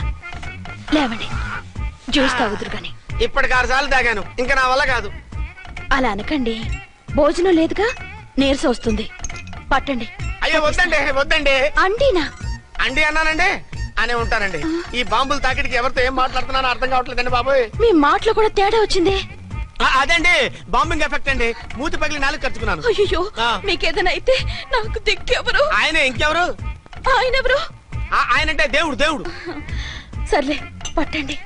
లేవండి, జ్యూస్ తాగుదురు గాని. ఇప్పటికి 6 సార్లు తాగాను, ఇంకా నా వల్ల కాదు. అలా అనకండి, భోజనం లేదుగా, నీరసం వస్తుంది. పట్టండి. అయ్యో వద్దండి, వద్దండి. అండినా? అండి అన్నానండి, అనే ఉంటానండి. ఈ బాంబులు తాకిడికి ఎవరితో ఏం మాట్లాడుతున్నానో అర్థం కావట్లేదండి బాబోయ్. మీ మాటలో కూడా తేడా వచ్చింది. అదండి బాంబింగ్ ఎఫెక్ట్ అండి. మూతి పగిలి 4 ఖర్చుకున్నాను. అయ్యో, మీకేదైనా అయితే నాకు దిక్కెవరు? ఆయనే. ఇంకెవరు? ఆయనెవరు? ఆయనంటే దేవుడు. దేవుడు. సర్లే, పట్టండి.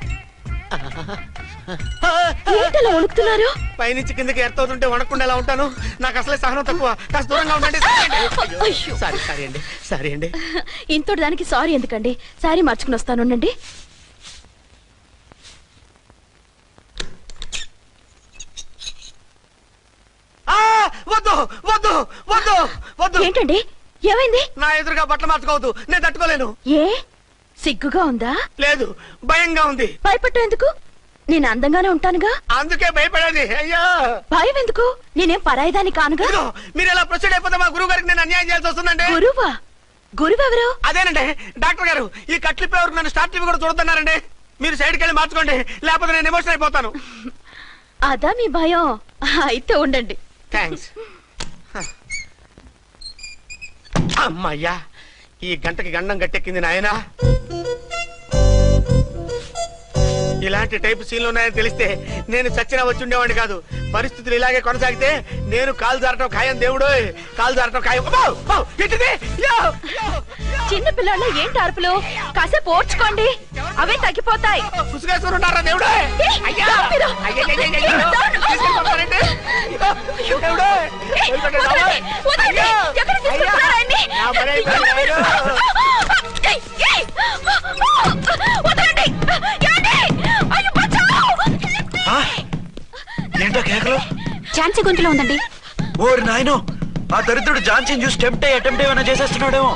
ఏంటలా వణుకుతున్నారు? పైనుంచి కిందకి ఎర్తవుతుంటే వణకుండా ఎలా ఉంటాను? నాకు అసలే సహనం తక్కువ. కాస్త దూరంగా ఉండండి. సారీ అండి. ఇంతటి దానికి సారీ ఎందుకండి? సారీ మార్చుకుని వస్తానుండండి. వద్దు వద్దు. ఏంటండి ఏమైంది? నా ఎదురుగా బట్టలు మార్చుకోవద్దు, నేను తట్టుకోలేను. ఏ సిగ్గుగా ఉందా? లేదు, భయంగా ఉంది. భయపడ్డా ఎందుకు? నేను అందంగానే ఉంటానుగా. అందుకే భయపడేది. అయ్యా భయం ఎందుకు? నేనేం పరాయిదాన్ని కానుగా. మీరు ఎలా ప్రొసీడ్ అయిపోతే మా గురువు గారికి నేను అన్యాయం చేయాల్సి వస్తుందండి. గురువా? గురువెవరు? అదేనండి డాక్టర్ గారు. ఈ కట్లిప్పే వరకు నన్ను స్టార్ట్ టీవీ కూడా చూడొద్దన్నారండి. మీరు సైడ్కి వెళ్ళి మార్చుకోండి, లేకపోతే నేను ఎమోషన్ అయిపోతాను. అదా మీ భయం? అయితే ఉండండి. థ్యాంక్స్. అమ్మయ్యా, ఈ గంటకి గండం గట్టెక్కింది నాయనా. ఇలాంటి టైప్ సీన్లు ఉన్నాయని తెలిస్తే నేను చచ్చినా వచ్చి ఉండేవాడిని కాదు. పరిస్థితులు ఇలాగే కొనసాగితే నేను కాలు జారటం ఖాయం. దేవుడు, కాలు జారటం ఖాయం. చిన్న పిల్లలు ఏంటి అరుపులు? కాసేపు ఓర్చుకోండి, అవే తగ్గిపోతాయి. పుసుగేసుకుంటారా దేవుడు? ఏంటో కేకలు? ఝాన్సీ గొంతులో ఉందండి. ఓరి నాయనో, ఆ దరిద్రుడు ఝాన్సీని చూసి అటెంప్ట్ ఏమైనా చేసేస్తున్నాడేమో.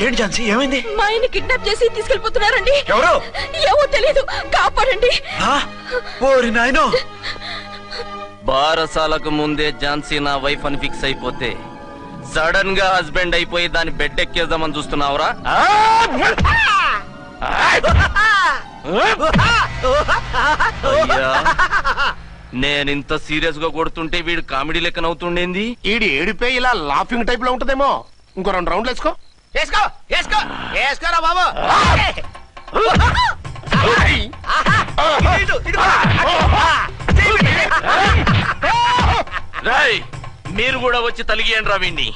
ఏంటి ఝాన్సీ, ఏమైంది? మా ఆయన కిడ్నాప్ చేసి తీసుకెళ్లిపోతున్నారండి. ఎవరు? ఏమో తెలియదు, కాపాడండి. ఓరి నాయనో. బారసాలకు ముందే ఝాన్సీ నా వైఫ్ అని ఫిక్స్ అయిపోతే సడన్ గా హస్బెండ్ అయిపోయి దాన్ని బెడ్ ఎక్కేద్దామని చూస్తున్నావురా? నేనింత సీరియస్ గా కొడుతుంటే వీడు కామెడీ లెక్క నవ్వుతుండేంది? ఈడి ఏడిపే ఇలా లాఫింగ్ టైప్ లో ఉంటదేమో. ఇంకో 2 రౌండ్లు వేసుకో. వేసుకో వేసుకో వేసుకోరా బాబు. రాయ్, మీరు కూడా వచ్చి తలిగియండి రా వీణ్ణి.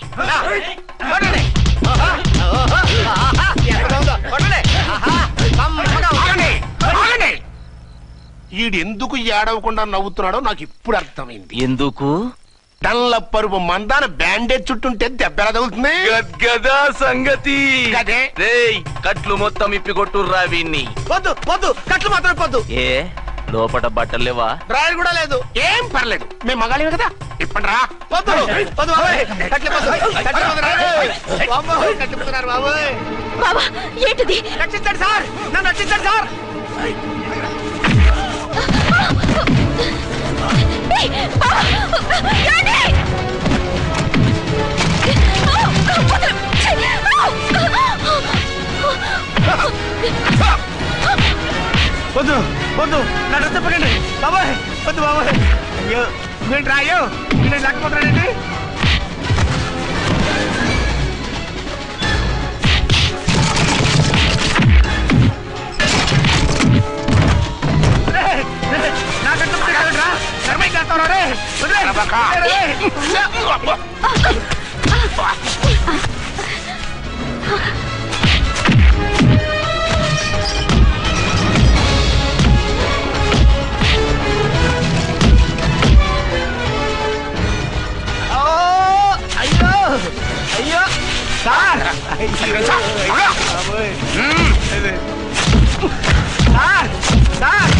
ఈడెందుకు ఏడవకుండా నవ్వుతున్నాడో నాకు ఇప్పుడు అర్థమైంది. ఎందుకు? డల్ల పరుపు మందాన బ్యాండేజ్ చుట్టుంటే దెబ్బెలా తగులుతుంది గదా సంగతి. గదే. రేయ్, కట్లు మొత్తం ఇప్పి కొట్టుర్రా వీణ్ణి. వద్దు వద్దు, కట్లు మాత్రం ఇప్పొద్దు. ఏ లోపట బట్టలు లేవా? డ్రాయర్ కూడా లేదు. ఏం పర్లేదు, మేము మగాళివి కదా. ఇప్పటి రా. వద్దు వద్దు బాబాయ్, కట్లు కట్టిపోతున్నారు బాబాయ్. బాబా ఏంటిది? రక్షించండి సార్, నన్ను రక్షించండి సార్. వద్దు వద్దు, నా డ్రెస్ పడండి బాబాయ్. వద్దు బాబాయ్. అయ్యో ఏంటి రాయో, నేను లేకపోతున్నానండి. నా డ్రెస్ పడండి, ధర్మం చేస్తాను రే. అయ్యో అయ్యో సార్, సార్ సార్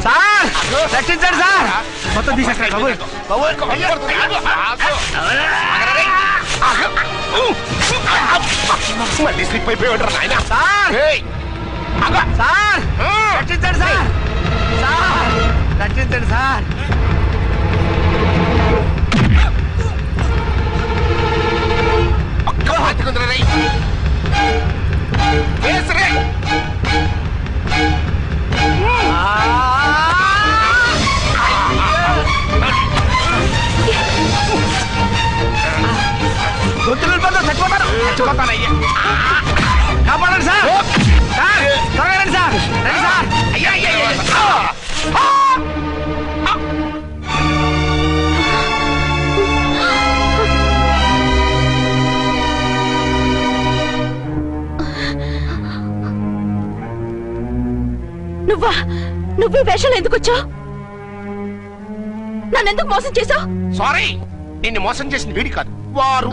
సార్, రక్షించండి సార్. మొత్తం తీసేస్తాయి బాబు. మళ్ళీ స్లిప్ అయిపోయాడు నాయన. సార్ సార్, రక్షించండి సార్. సార్ రక్షించండి సార్. గొంతులు చచ్చిపోతాను చచ్చిపోతానయ్యా. కాపాడండి సార్. సార్ త్వరగా రండి సార్. రండి సార్. అయ్యా అయ్యా నువ్వు వేషాలు ఎందుకు వచ్చావు? నన్నెందుకు మోసం చేశావు? సారీ, నిన్ను మోసం చేసిన వీడి కాదు, వారు.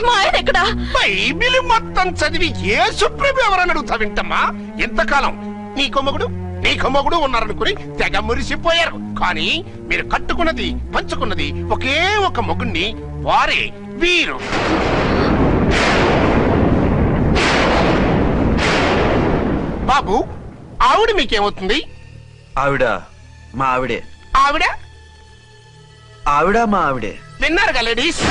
మా ఆయన ఎక్కడా? బైబిల్ మొత్తం చదివి ఏ సుప్రీం ఎవరని అడుగుతా వింటమ్మా. ఎంతకాలం నీ కొమ్మగుడు ఉన్నారనుకుని తెగ మురిసిపోయారు. కానీ మీరు కట్టుకున్నది పంచుకున్నది ఒకే ఒక మొగుణ్ణి, వారే వీరు. బాబు, ఆవిడ మీకేమవుతుంది? ఆవిడ మా ఆవిడే. ఆవిడ ఆవిడ మా ఆవిడే. విన్నారుగా లేడీస్?